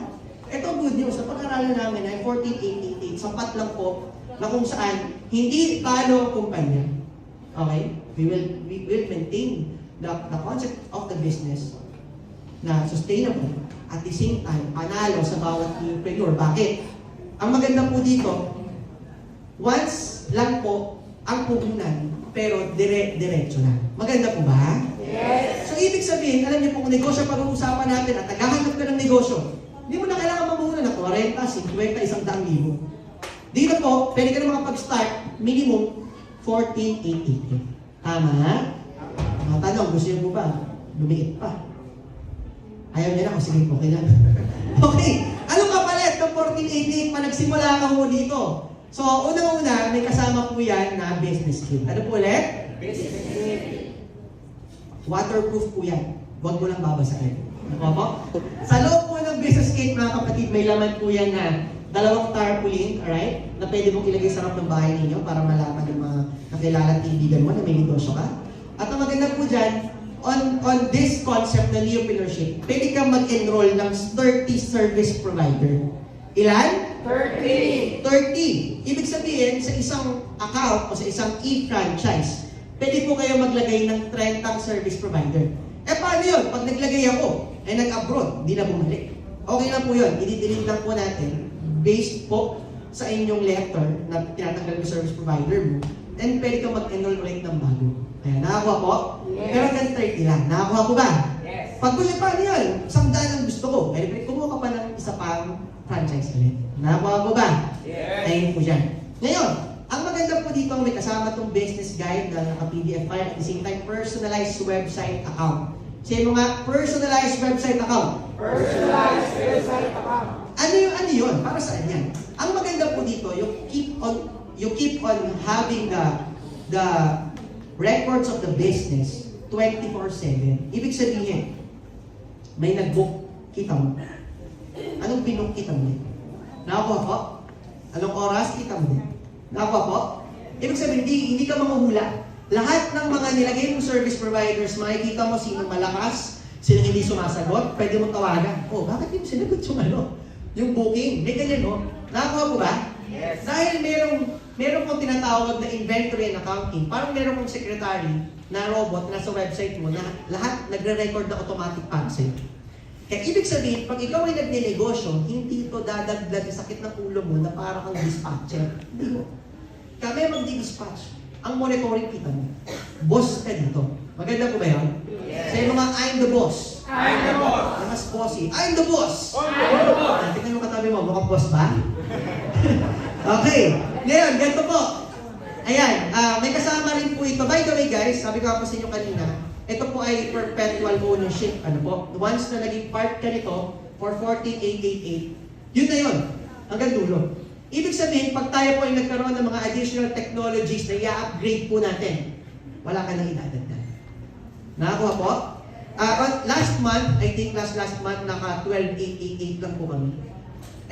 Ito good news, sa pag-aralan namin ay 14,888, sapat lang po na kung saan hindi talo ang kumpanya. Okay? We will maintain the concept of the business na sustainable at the same time panalo sa bawat entrepreneur. Bakit? Ang maganda po dito, once lang po ang puhunan, pero diretso na. Maganda po ba? Yes! So ibig sabihin, alam niyo po kung negosyo pag-uusapan natin at naghahanap ka ng negosyo, hindi mo na kailangan mamuhunan ng 40, 50, 100,000. Dito po, pwede ka na makapag-start, minimum 14,888. Tama? Mga tanong, gusto niyo po ba? Lumiit pa. Ayaw niya na, sige po, okay lang. Okay, anong kapalit ng 14,888 pa nagsimula ka ho dito? So, unang-una, may kasama po yan na business kit. Ano po ulit? Business kit. Waterproof po yan. Huwag mo lang babasahin. Ano po? Sa loob po ng business kit, mga kapatid, may laman po yan na 2 tarpaulin, alright? Na pwede mong ilagay sa harap ng bahay ninyo para malaman ng mga nakilala at kaibigan mo na may negosyo ka. At ang maganda po dyan, on this concept na neopreneurship, pwede kang mag-enroll ng 30 service provider. Ilan? 30. 30. Ibig sabihin, sa isang account o sa isang e-franchise, pwede po kayo maglagay ng 30 service provider. Eh paano yun? Pag naglagay ako, ay nag-abroad, hindi na bumalik. Okay lang po yun. I-delete lang po natin based po sa inyong letter na tinatanggal yung service provider mo. And pwede kang mag-enroll ulit ng bago. Ayan, nakakuha po? Yes. Pero hanggang 30 lang. Nakakuha ko ba? Yes. Pag gusto paano yun? 100 ang gusto ko. Pwede kumuha ka pa ng isa pang franchise ulit. Nakakuha ko ba? Yes. Ayun po dyan. Ngayon, ang maganda po dito may kasama itong business guide na naka-PDF file at the same time personalized website account. Say mo nga, personalized website account. Personalized website account. Ano yun? Para saan yan? Ang maganda po dito, you keep on having the records of the business 24/7. Ibig sabihin, may nag-book, kita mo. Anong binook kita mo? Nakakuha po? Anong oras kita mo? Nakakuha po? Ibig sabihin, hindi ka manghuhula. Lahat ng mga nilagay mong service providers, makikita mo sino malakas, sino hindi sumasagot, pwede mong tawagan. Oh, bakit hindi mo sinagot yung booking? May ganyan, no? Nakakuha po ba? Yes. Dahil meron pong tinatawag na inventory and accounting, parang meron pong secretary na robot na sa website mo na lahat nagre-record na automatic para sa'yo. Kaya ibig sabihin, pag ikaw ay nagne-negosyo, hindi ito dadagdag sa sakit ng ulo mo na parang kang dispatcher. Hindi mo. Kami magdi-dispatch. Ang monitoring kita mo. Boss ka dito. Maganda po ba yun? Yes. Sa mga I'm the boss. I'm the boss. Ang mas bossy. I'm the boss. I'm the boss. Tingnan mo katabi mo, mukhang boss ba? Okay. Ngayon, ganito po. Ayan, may kasama rin po ito. By the way guys, sabi ko po sa inyo kanina, ito po ay perpetual ownership. Ano po? Once na naging part ka nito for 14,888, yun na yun. Hanggang dulo. Ibig sabihin, pag tayo po ay nagkaroon ng mga additional technologies na i-upgrade po natin, wala ka nang idadagdag. Nakakuha po? Last month, I think last month, naka 12,888 lang po kami.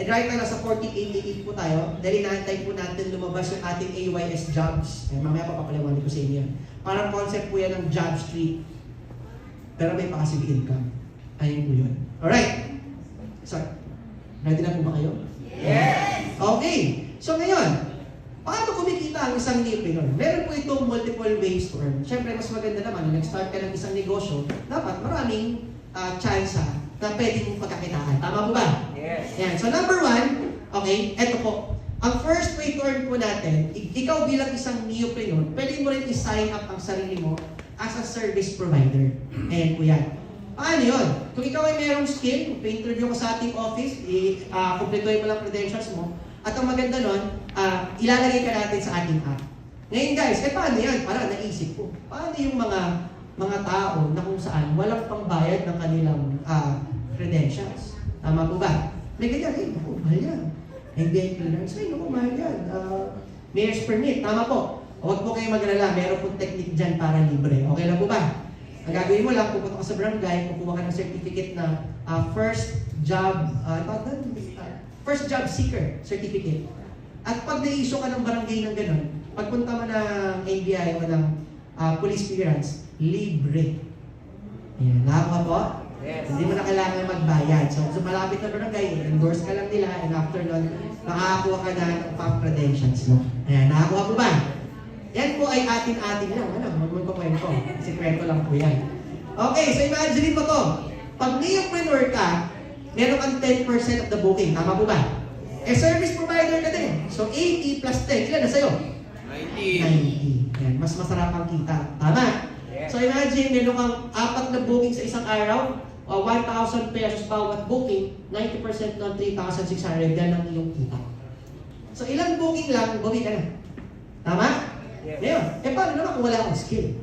And right now, nasa 14,888 po tayo. Dahil inaantay po natin lumabas yung ating AYS jobs. Eh, mamaya papapaliwanag ko sa inyo yan. Parang concept po yan ng job street. Pero may passive income. Ayun po yun. Alright. So, ready na po ba kayo? Yes. Okay. So ngayon, paano kumikita ang isang entrepreneur? Meron po itong multiple ways to earn. Siyempre, mas maganda naman, nung nag-start ka ng isang negosyo, dapat maraming chance na pwede mong pagkakitaan. Tama po ba? Yes. Yan. So number one, okay, eto po. Ang first way to earn po natin, ikaw bilang isang neopreneur, pwede mo rin i-sign up ang sarili mo as a service provider. Ayan po yan. Paano yun? Kung ikaw ay mayroong skill, kung pa-interview ka sa ating office, kumpletuhin mo lang credentials mo, at ang maganda nun, ilalagay ka natin sa ating app. Ngayon guys, paano yan? Parang naisip ko, paano yung mga tao na kung saan walang pangbayad ng kanilang credentials? Tama po ba? May ganyan, naku, mahal yan. NBA clearance, naku, mahal yan. Mayor's permit, tama po. Huwag po kayo mag-alala, meron pong technique dyan para libre. Okay lang po ba? Ang gagawin mo lang, pupunta ka sa barangay, kukuha ka ng certificate na first job seeker certificate. At pag na-issue ka ng barangay ng ganun, pagpunta mo ng NBI o ng police clearance, libre. Ayan, nakakuha po? Yes. Hindi mo na kailangan magbayad. So malapit na barangay, endorse ka lang nila, and after nun, makakakuha ka na ng pang-credentials mo. Ayan, nakakuha po ba? Yan po ay atin-atin lang. Ano? Huwag mo kwento. Kasi kwento lang po yan. Okay, so imagine mo to. Pag neopreneur ka, meron kang 10% of the booking. Tama po ba? Eh, service provider ka din. So, 80 plus 10. Ilan na sa'yo? 90. 90. Yan. Mas masarap ang kita. Tama? Yes. So, imagine, meron kang 4 na booking sa isang araw. 1,000 pesos bawat booking. 90% ng 3,600. Yan ang iyong kita. So, ilang booking lang, bawi ka na. Tama? Yes. Ngayon, paano naman kung wala akong skill?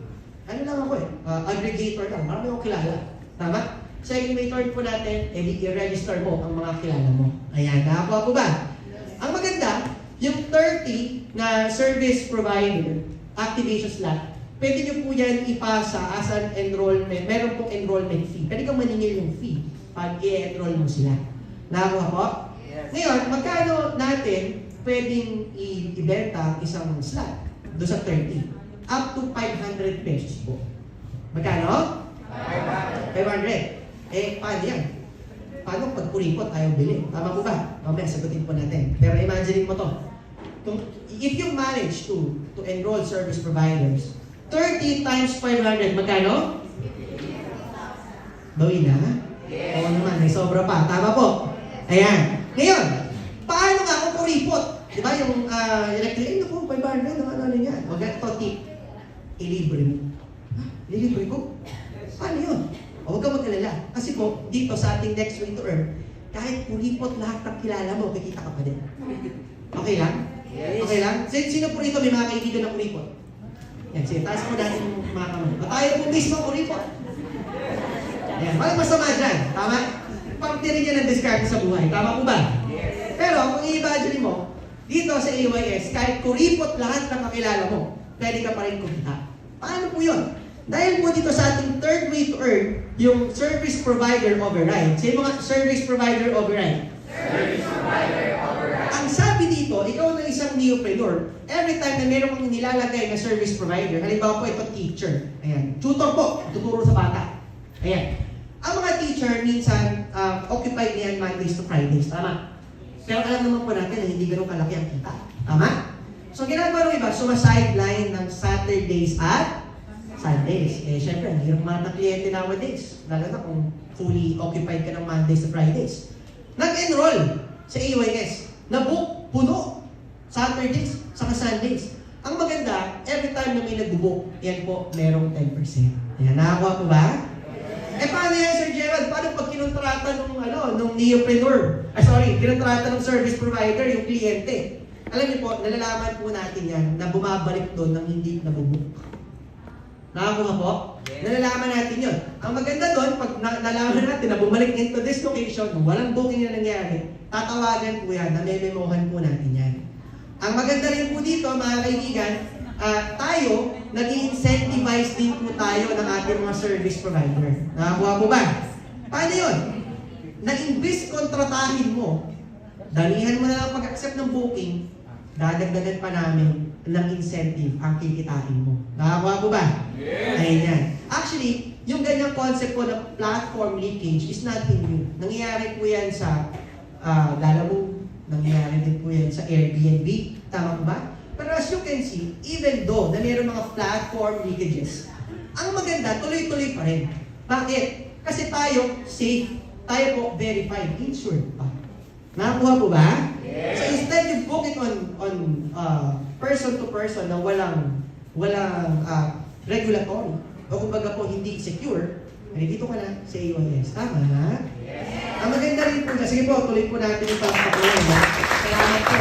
Ano lang ako aggregator lang, marami akong kilala. Tama? Second way turn po natin, i-register mo ang mga kilala mo. Ayan, nakakuha po ba? Ang maganda, yung 30 na service provider, activation slot, pwede nyo po yan ipasa as an enrollment, meron pong enrollment fee. Pwede kang maningil yung fee pag i-enroll mo sila. Nakakuha po? Yes. Ngayon, magkano natin pwedeng ibenta isang slot? Doon sa 30. Up to 500 pesos po. Magkano? 500. Eh, paano yan? paano pag kuripot ayaw bili? Tama po ba? Mamaya sagutin po natin. Pero imagine mo to. If you manage to enroll service providers, 30 times 500, magkano? Bawi na? Oo naman, may sobra pa. Tama po. Ayan. Ngayon, paano nga kung kuripot? Di ba yung electric, naku, 500, ano yan? O ganito, tip. Ilibre mo. Ha? Ilibre ko? Paano yun? O huwag ka mag-alala. Kasi po, dito sa ating next way to earn, kahit kuripot lahat ng kilala mo, kikita ka pa din. Okay lang? Yes. Okay lang? Sino po rito may mga kaibigan ng kuripot? Yan, sige, taas mo natin yung mga kamay. O tayo po mismo kuripot. Yan, walang masama dyan. Tama? Parte rin yan ang discard sa buhay. Tama po ba? Pero kung i-imagine mo, dito sa AYS, kahit kuripot lahat ng kakilala mo, pwede ka pa rin kumita. Paano po yun? Dahil po dito sa ating third way to earn, yung service provider override. Say mga service provider override. Service provider override. Ang sabi dito, ikaw na isang neopreneur, every time na meron kang nilalagay na service provider, halimbawa po ito teacher, ayan, tutor po, tuturo sa bata. Ayan. Ang mga teacher minsan occupied niyan Mondays to Fridays, tama? Pero alam naman po natin na hindi ganun kalaki ang kita. Tama? So ginagawa ng iba, sumasideline ng Saturdays at Sundays. Eh syempre, ang hirap mga kliyente nowadays. Lalo na kung fully occupied ka ng Mondays to Fridays. Nag-enroll sa AYS. Na-book, puno. Saturdays, saka Sundays. Ang maganda, every time na may nag-book, yan po, merong 10%. Yan, nakakuha po ba? Eh paano yan, Sir Gerald? Paano pag kinontrata nung neopreneur? Kinontrata ng service provider, yung kliyente. Alam niyo po, nalalaman po natin yan na bumabalik doon ng hindi nabubuk. Nakakuha po? Yes. Nalalaman natin yun. Ang maganda doon, pag nalaman natin na bumalik into this location, walang booking na nangyari, tatawagan po yan, namememohan po natin yan. Ang maganda rin po dito, mga kaibigan, tayo, nag-incentivize din po tayo ng ating mga service provider. Nakakuha po ba? Paano yun? Na-imbis kontratahin mo, dalihan mo na lang pag-accept ng booking, dadagdagan pa namin ng incentive ang kikitain mo. Nakakuha po ba? Yes. Ayun yan. Actually, yung ganyang concept po ng platform leakage is nothing new. Nangyayari po yan sa Lalabo, nangyayari din po yan sa Airbnb. Tama po ba? Pero as you can see, even though na mayroon mga platform leakages, ang maganda, tuloy-tuloy pa rin. Bakit? Kasi tayo, safe. Tayo po, verified, insured pa. Nakakuha po ba? Yes. So instead you book it on person to person na walang regulatory o kumbaga po hindi secure, ay dito ka na sa AYS. Tama? Yes. Ang maganda rin po, sige po, tuloy po natin yung pagpapuloy. Salamat po.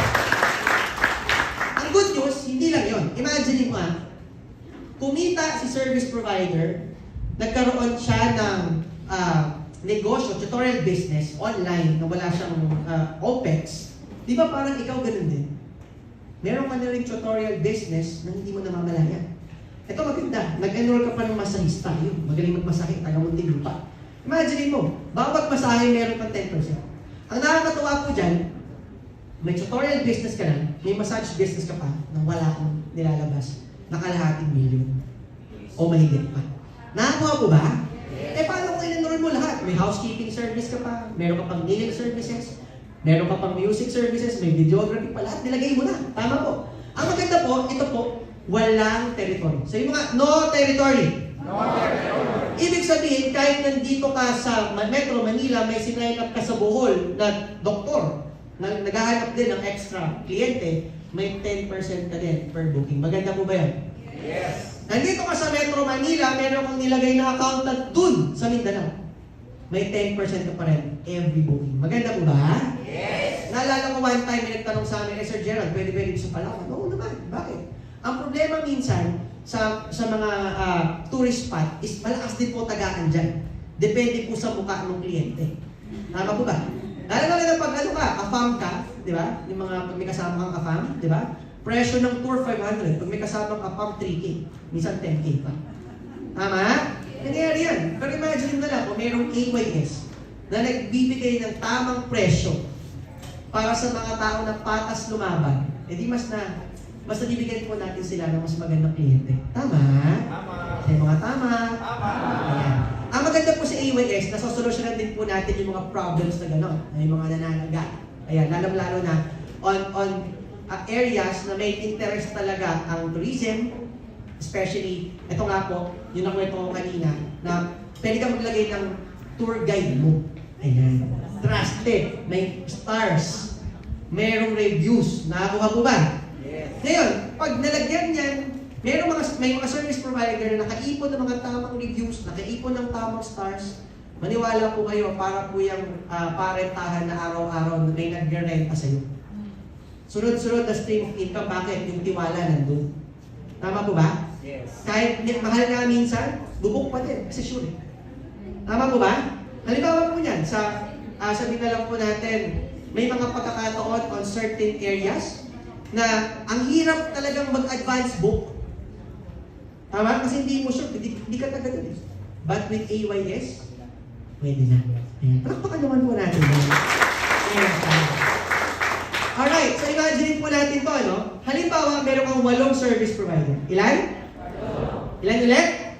Ang good news, hindi lang yun. Imagine mo kumita si service provider, nagkaroon siya ng negosyo, tutorial business, online, na wala siyang OPEX. Di ba parang ikaw ganun din? Meron ka na rin tutorial business na hindi mo namamalayan. Ito maganda, nag-enroll ka pa ng masahista. Yun, magaling magmasahe, taga-munting lupa. Imagine mo, bawat masahe meron kang 10%. Ang nakakatuwa po dyan, may tutorial business ka na, may massage business ka pa, na wala kang nilalabas, na kalahating milyon. O mahigit pa. Nakakuha po ba? Eh paano kung in-enroll mo lahat? May housekeeping service ka pa, meron ka pang nail services, meron ka pang music services, may videography pa, lahat nilagay mo na. Tama po. Ang maganda po, ito po, walang territory. So yung mga no territory. No territory. Ibig sabihin, kahit nandito ka sa Metro Manila, may sinign up ka sa Bohol na doktor, na naghahanap din ng extra kliyente, may 10% ka din per booking. Maganda po ba yan? Yes. Nandito ka sa Metro Manila, meron kang nilagay na accountant dun sa Mindanao. May 10% ka pa rin every booking. Maganda po ba? Yes. Naalala ko one time, may nagtanong sa amin, Sir Gerald, pwede dito sa Palawan? Oo naman. Bakit? Ang problema minsan sa mga tourist spot is malakas din po tagaan dyan. Depende po sa mukha ng kliyente. Tama po ba? Lalo na pag afam ka, di ba? Yung mga pag may kasama kang afam, di ba? Presyo ng tour 500, pag may kasamang afam 3K, minsan 10K pa. Tama? Nangyayari yan. Pero imagine na lang kung mayroong AYS na nagbibigay ng tamang presyo para sa mga tao na patas lumaban, edi mas nabibigyan po natin sila ng mas magandang kliyente. Tama? Tama. Sa mga tama. Tama. Ayan. Ang maganda po sa AYS, nasosolusyonan din po natin yung mga problems na gano'n, yung mga nananaga. Ayan, lalo na on areas na may interest talaga ang tourism, especially, ito nga po, yung nakwento ko kanina, na pwede ka maglagay ng tour guide mo. Ayan. Trusted, may stars, merong reviews. Nakakuha po ba? Yes. Ngayon, pag nalagyan yan, may mga service provider na nakaipon ng mga tamang reviews, nakaipon ng tamang stars, maniwala po kayo para po yung parentahan na araw-araw na may nag-renta sa'yo. Sunod-sunod na stream of income, bakit? Yung tiwala nandun. Tama po ba? Yes. Kahit mahal nga minsan, bubuk pa din, kasi sure. Tama po ba? Halimbawa po yan, sabihin na lang po natin, may mga pagkakataon on certain areas na ang hirap talagang mag-advance book. Tama? Kasi hindi mo sure, hindi ka tagad eh. But with AYS, pwede na. Ayan. Palakpakan naman po natin. Ayan. Alright, so imagine po natin to, ano? Halimbawa, meron kang 8 service provider. Ilan? Ilan ulit?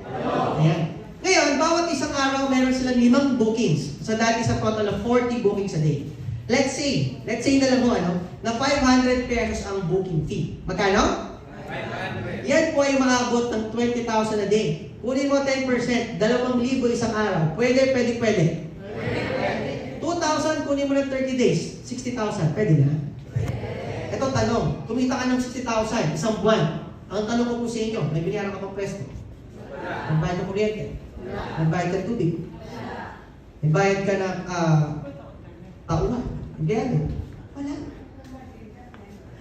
Ayan. Ngayon, bawat isang araw, meron silang 5 bookings. So, dati sa total of 40 bookings a day. Let's say na lang mo, ano, na 500 pesos ang booking fee. Magkano? 500. Yan po ay maabot ng 20,000 a day. Kunin mo 10%, 2,000 isang araw. Pwede. 2,000, kunin mo ng 30 days, 60,000. Pwede na? Ito tanong, kumita ka ng 60,000 isang buwan. Ang tanong ko po sa inyo, may binayaran ka pang pwesto? Nagbayad ng kuryente? Nagbayad ka ng tubig? Nagbayad ka ng tauhan? Hindi yan. Wala.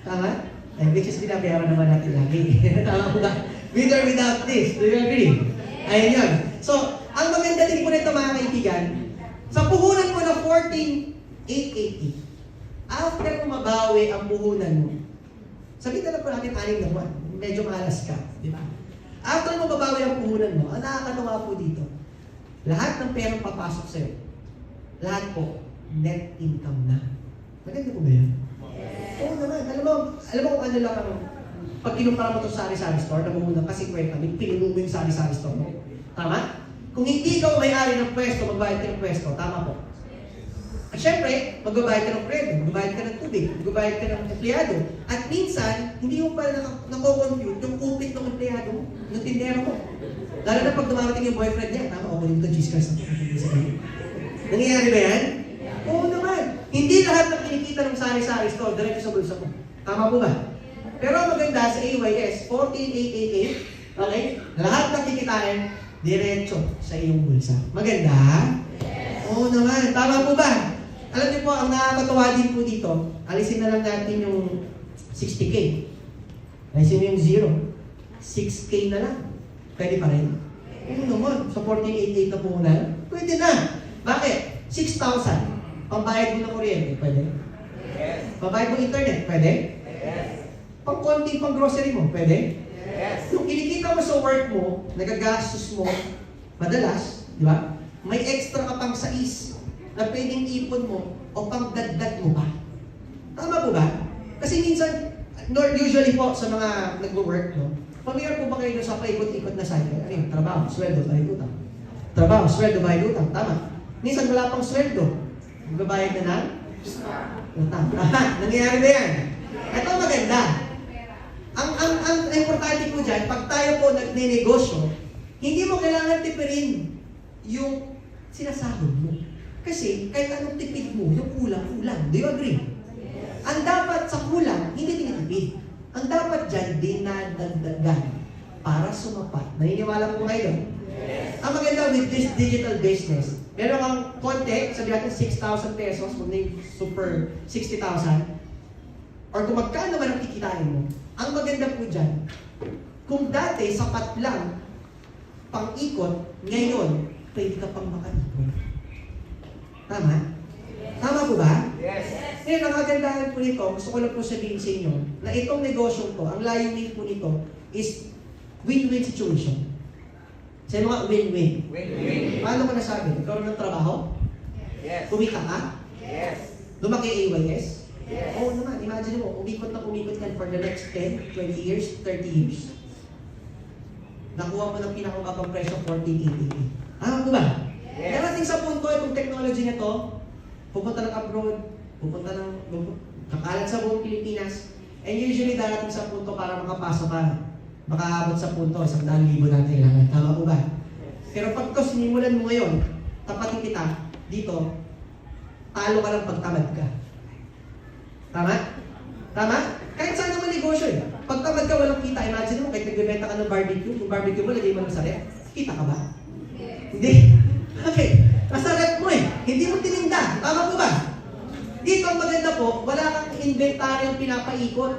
Tama? Which is binabayaran naman natin lagi. Tama po ba? With or without this. Do you agree? Ayun yun. So, ang maganda din po nito mga kaibigan, sa puhunan mo na 14,880, after mo mabawi ang puhunan mo, sabihin na lang po natin 6 na buwan, medyo malas ka, di ba? After mo mabawi ang puhunan mo, ang nakakatawa po dito, lahat ng perang papasok sa'yo, lahat po, net income na. Maganda po ba yan? Oo naman. Alam mo kung ano lang ang pag kinumpara mo ito sa sari-sari store, namuhunan kasi kwenta, may pinuno mo yung sari-sari store mo. Tama? Kung hindi ikaw may-ari ng pwesto, magbayad ka ng pwesto, tama po. At syempre, magbabayad ka ng premyo, magbabayad ka ng tubig, magbabayad ka ng empleyado. At minsan, hindi mo pa nako-compute yung kupit ng empleyado mo, ng tindero mo. Lalo na pag dumarating yung boyfriend niya, tama, okay yung G-Scars na nangyayari ba yan? Oo naman. Hindi lahat ng kinikita ng sari-sari store, diretso sa bulsa mo. Tama po ba? Pero ang maganda sa AYS, 14,888, okay? Lahat ng kikitain, diretso sa iyong bulsa. Maganda? Oo naman. Tama po ba? Alam niyo po, ang nakakatawa din po dito, alisin na lang natin yung 60K. Alisin mo yung 0. 6K na lang. Pwede pa rin? Oo naman. Sa 14,888 na po na, pwede na. Bakit? 6,000. Pambayad mo ng kuryente, pwede? Yes. Pambayad mo internet, pwede? Yes. Pang-konting pang-grocery mo, pwede? Yes. Yung kinikita mo sa work mo, nagagastos mo, madalas, di ba? May extra ka pang sais na pwedeng ipon mo o pang dagdag mo pa. Tama po ba? Kasi minsan, usually po sa mga nagwo-work, no? Pamilyar po ba kayo sa paikot-ikot na cycle? Ano yung trabaho, sweldo, bayad utang. Trabaho, sweldo, bayad utang. Tama. Minsan wala pang sweldo. Magbabayad na ng utang. Nangyayari na yan. Ito maganda. Ang importante po dyan, pag tayo po nagne-negosyo, hindi mo kailangan tipirin yung sinasahod mo. Kasi kahit anong tipid mo, yung kulang-kulang. Do you agree? Ang dapat sa kulang, hindi tinitipid. Ang dapat dyan, dinadagdagan para sumapat. Naniniwala po kayo doon? Ang maganda with this digital business, meron kang konti, sabi natin 6,000 pesos, kung na yung super 60,000, or kung magkano man ang kikitain mo, ang maganda po dyan, kung dati sapat lang pang-ikot, ngayon, pwede ka pang makaikot. Tama? Tama po ba? Yes. Ngayon, ang kagandahan po nito, gusto ko lang po sabihin sa inyo, na itong negosyo ko, ang layunin po nito is win-win situation. Sa mga win-win. Win-win. Paano ko nasabi? Nagkaroon ng trabaho? Yes. Kumita ka? Yes. Lumaki AYS? Yes. Oo naman, imagine mo, umikot yan for the next 10, 20 years, 30 years. Nakuha mo ng pinakamabang presyo, 14,880. Tama po ba? Darating sa punto itong technology na to, pupunta ng abroad, kakalat sa buong Pilipinas, and usually darating sa punto para makapasok ka, makaabot sa punto, 100,000 na kailangan. Tama po ba? Pero pagka sinimulan mo ngayon, tapatin kita, dito, talo ka ng pagtamad ka. Tama? Tama? Kahit saan naman negosyo eh. Pagtamad ka, walang kita. Imagine mo, kahit nagbibenta ka ng barbecue, yung barbecue mo, lagay mo ng sarap, kita ka ba? Hindi. Okay. Nasa rep mo eh. Hindi mo tininda. Tama po ba? Dito ang maganda po, wala kang inventaryong pinapaikot.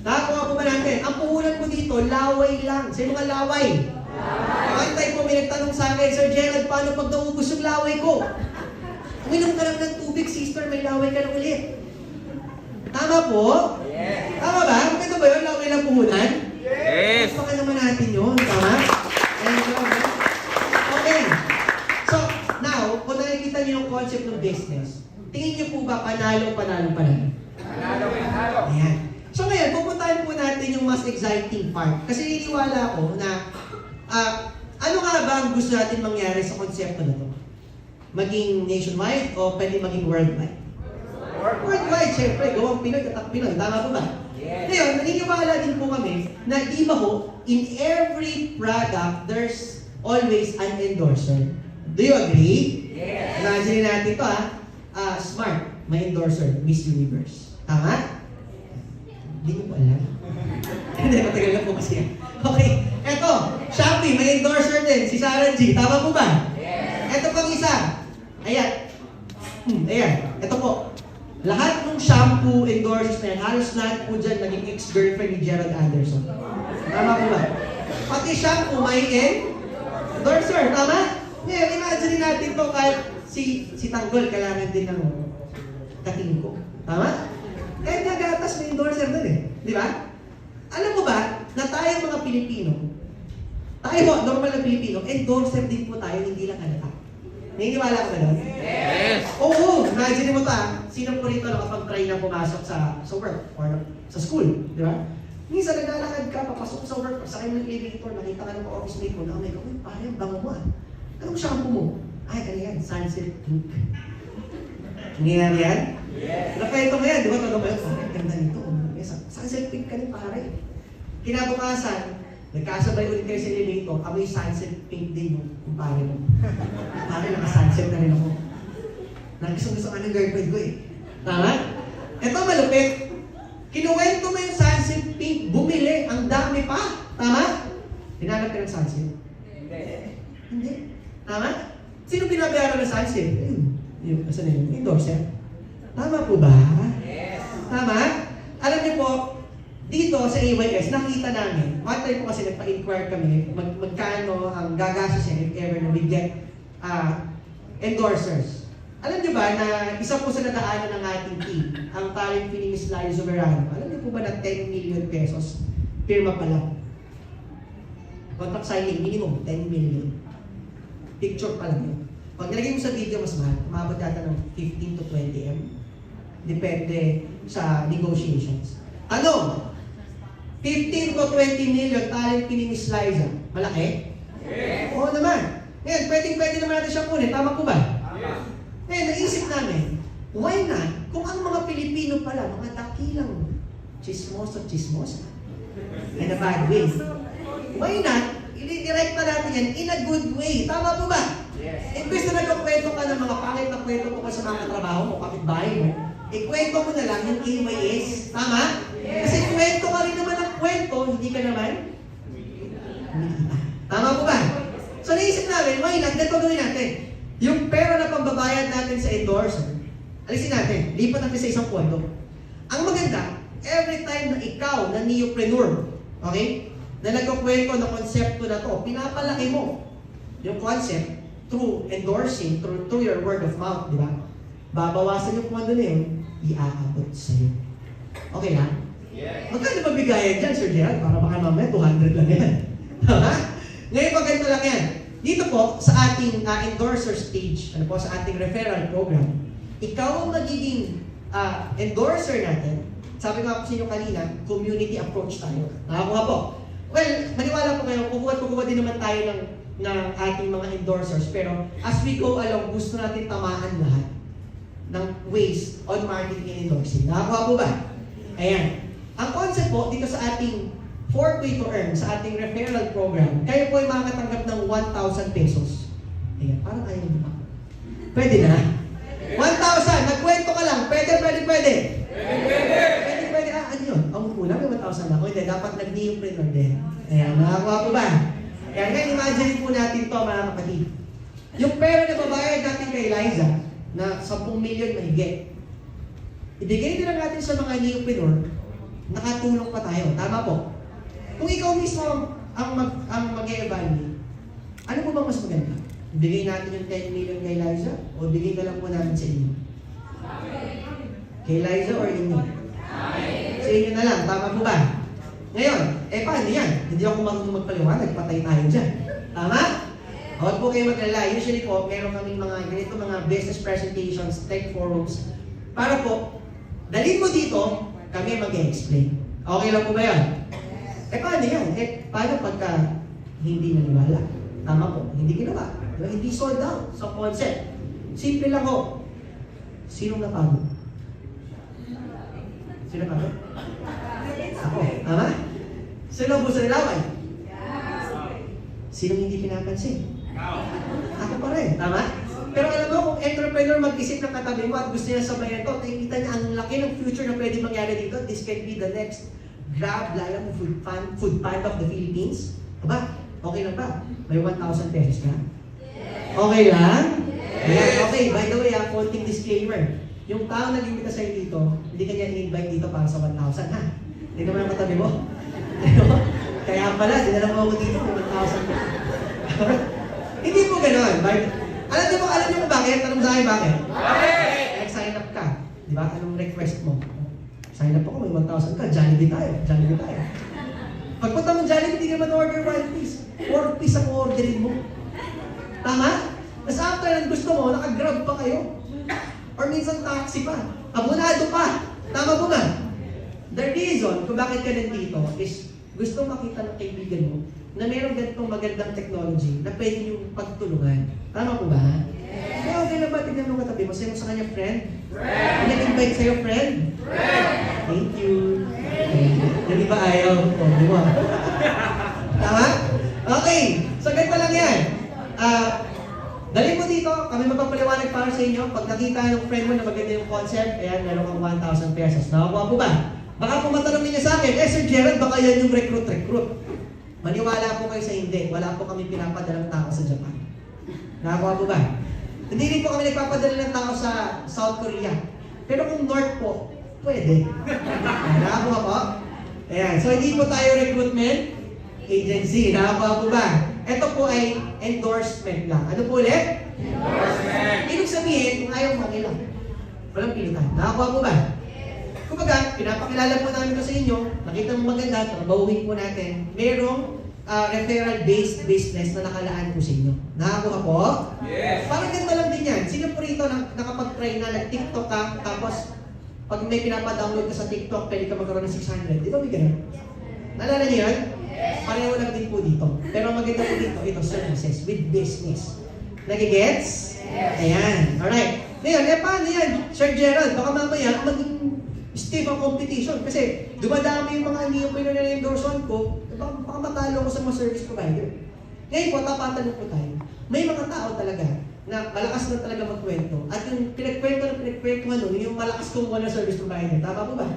Nakakuha po ba natin? Ang puhunan mo dito, laway lang. Sa mga laway. Pantay po, may nagtanong sa akin, Sir Gerald, paano pag naubos yung laway ko? Uminom ka lang ng tubig, sister, may laway ka na ulit. Tama po? Yes. Tama ba? Maganda ba yun? Laway lang puhunan? Yes. Baka naman natin yun. Tama? Okay. So, now, kung nakikita niyo yung concept ng business, tingin niyo po ba panalo? Panalo. Ayan. So ngayon, pupuntahan po natin yung mas exciting part. Kasi niniwala ako na ano nga ba ang gusto natin mangyari sa konsepto na to? Maging nationwide o pwede maging worldwide? Worldwide, syempre. Gawang Pinoy, katak Pinoy. Tama po ba? Yes. Ngayon, naniniwala din po kami na di ba ho, in every product, there's always an endorser. Do you agree? Yes. Imagine natin ito Smart, may endorser, Miss Universe. Tama? Hindi ko po alam. Hindi, matagal na po kasi yan. Okay, eto, Shopee, may endorser din, si Sarah G. Tama po ba? Yes. Eto pang isa. Ayan. Ayan, eto po. Lahat ng shampoo endorses na yan, halos lahat po dyan naging ex-girlfriend ni Gerald Anderson. Tama po ba? Pati shampoo, may endorser. Tama? Ngayon, imagine natin to kahit si Tanggol, kailangan din ng kating ko. Tama? Kahit nagatas may endorser doon eh. Di ba? Alam mo ba, na tayong mga Pilipino, tayo, normal na Pilipino, endorser din po tayo, hindi lang halata. Naniniwala ka ba doon? Yes. Oo, imagine mo sino po rito nakapag-try na pumasok sa work or sa school, di ba? Minsan naglalakad ka, papasok sa work, sakay mo ng elevator, nakita ka ng office mate mo, na may gawin, pare, ang bango mo ah. Anong shampoo mo? Ay, ano yan? Sunset Pink. Nangyayari yan? Yes. Nakwento mo yan, di ba? Todo ba yun? Pare, ganda nito. Sunset Pink ka rin, pare. Kinabukasan, nagkasabay ulit kayo sa elevator, amoy sunset pink din yung kumpare mo. Pare, naka-sunset na rin ako. Naggusto ka ng girlfriend ko eh. Tama? Ito malupit. Kinuwento mo yung sunset pink, bumili, ang dami pa. Tama? Hinanap ka ng sunset? Hindi. Hindi. Tama? Sino binabayaran ng sunset? Yung endorser. Tama po ba? Yes. Tama? Alam niyo po, dito sa AYS, nakita namin, one time po kasi nagpa-inquire kami, magkano ang gagastos niya if ever na we get endorsers. Alam niyo ba na isa po sa nadaanan ng ating team, ang talent fee ni Ms. Layo Soberano, alam niyo po ba na 10 million pesos, pirma pa lang. Contract signing, minimum 10 million. Picture pa lang yun. Pag nilagay mo sa video, mas mahal, umabot yata ng 15 to 20 M. Depende sa negotiations. Ano? 15 to 20 million talent fee ni Ms. Liza. Malaki? Yes. Oo naman. Ngayon, pwede naman natin siyang kunin. Tama po ba? Yes. Ngayon, naisip namin, why not? Kung ang mga Pilipino pala, mga dakilang chismosa, in a bad way. Why not? I-direct pa natin yan in a good way. Tama po ba? Yes. Imbes na nagkakwento ka ng mga pangit na kwento mo sa mga katrabaho mo, kapitbahay mo, ikwento mo na lang yung AYS. Tama? Kasi kwento ka rin naman ng kwento, hindi ka naman kumikita. Tama po ba? So naisip namin, why not? Ganito gawin natin. Yung pera na pambabayad natin sa endorser, alisin natin, lipat natin sa isang kwento. Ang maganda, every time na ikaw, na neopreneur, okay, na nagkakwento ng konsepto na to, pinapalaki mo yung concept through endorsing, through your word of mouth, di ba? Babawasan yung kwento na yun, iaabot sa'yo. Okay lang? Yes. Magkano mabigayan dyan, Sir Gerald? Para baka mamaya 200 lang yan. Tama? Ngayon pag ganito lang yan. Dito po, sa ating endorser stage, ano po, sa ating referral program, ikaw ang magiging endorser natin. Sabi ko nga po sa inyo kanina, community approach tayo. Nakakuha po. Well, maniwala po kayo, kukuha din naman tayo ng ng ating mga endorsers. Pero as we go along, gusto natin tamaan lahat ng ways on marketing and endorsing. Nakakuha po ba? Ayan. Ang concept po dito sa ating fourth way to earn, sa ating referral program, kayo po ay makakatanggap ng 1,000 pesos. Ayan, parang ayaw nyo pa. Pwede na? 1,000, nagkwento ka lang. Pwede. Pwede. Ano yun? Ang kulang may 1,000 ako. Hindi, dapat nag-neopreneur din. Ayan, nakakuha po ba? Ayan, ngayon imagine po natin to mga kapatid. Yung pera na babayad natin kay Liza, na 10 million mahigit. Ibigay na lang natin sa mga neopreneur, nakatulong pa tayo. Tama po? Kung ikaw mismo ang mag-e-evaluate, ano po bang mas maganda? Ibigay natin yung 10 million kay Liza o ibigay na lang po natin sa inyo? Kay Liza or inyo? Sa inyo na lang. Tama po ba? Ngayon, paano yan? Hindi ako marunong magpaliwanag, patay tayo dyan. Tama? Huwag po kayo mag-alala. Usually po, meron kaming mga ganito mga business presentations, tech forums, para po, dalhin mo dito, kami mag-explain. Okay lang po ba yan? Paano yan? Paano pagka hindi naniwala? Tama po, hindi ginawa. Diba? Hindi sold out sa concept. Simple lang ho. Sinong napagod? Sino napagod? Ako. Tama? Sino ang busa nilaway? Sinong hindi pinapansin? Ako pa rin. Tama? Pero alam mo, kung entrepreneur mag-isip ng katabi mo at gusto niya sabayan to, nakikita niya ang laki ng future na pwede mangyari dito. This can be the next Grab, Lala mo, food pan of the Philippines. Aba, okay lang ba? May 1,000 pesos ka? Okay lang? Ayan, okay, by the way, konting disclaimer. Yung tao nag-imbita sa'yo dito, hindi ka niya i-invite dito para sa 1,000, ha? Hindi naman ang katabi mo. Kaya pala, dinala mo ako dito kung 1,000. Hindi po gano'n. Alam niyo ba bakit? Tanong sa akin bakit? Bakit? Sign up ka. Di ba? Anong request mo? Sign up ako, may 1,000 ka. Jollibee tayo. Pagpunta mo Jollibee, hindi ka man-order 1 piece. 4 piece ang orderin mo. Tama? Tapos after lang gusto mo, naka-grab pa kayo. Or minsan taxi pa. Abonado pa. Tama po ba? The reason kung bakit ka nandito is gusto makita ng kaibigan mo na meron ganitong magandang technology na pwede niyong pagtulungan. Tama po ba? Yes. Kaya okay na ba? Tignan mo katabi mo. Sa'yo sa kanya, friend? Nag-invite sa'yo, friend? Thank you. Hindi ba ayaw? Di ba? Tama? Okay. So, ganito lang yan. Dali mo dito, kami magpapaliwanag para sa inyo. Pag nakita ng friend mo na maganda yung concept, ayan, meron kang 1,000 pesos. Nakakuha po ba? Baka po matanong niya sa akin, Sir Gerald, baka yan yung recruit. Maniwala po kayo sa hindi. Wala po kami pinapadalang tao sa Japan. Nakakuha po ba? Hindi rin po kami nagpapadala ng tao sa South Korea. Pero kung North po, pwede. Nakakuha po? Ayan. So, hindi po tayo recruitment agency. Nakakuha po ba? Ito po ay endorsement lang. Ano po ulit? Endorsement. Ibig sabihin, kung ayaw mo, okay lang. Walang pilitan. Nakakuha po ba? Kumbaga, pinapakilala po namin ito sa inyo, nakita mo maganda, trabahuin po natin, merong referral-based business na nakalaan po sa inyo. Nakakuha po? Yes! Parang ganito lang din yan. Sino po rito nakapag-try na nag-TikTok ka, tapos pag may pinapa-download ka sa TikTok, pwede ka magkaroon ng 600. Di ba may ganun? Naalala niyo yan? Yes! Pareho lang din po dito. Pero maganda po dito, ito, services with business. Nagigets? Yes! Ayan. Alright. Ngayon, paano yan? Sir Gerald, baka mamaya maging stiff ang competition kasi dumadami yung mga neopreneur na endorsean ko, baka matalo ko sa mga service provider. Ngayon po, tapatan po tayo. May mga tao talaga na malakas na talaga magkwento at yung pinagkwento yung malakas kong wala service provider. Tama po ba?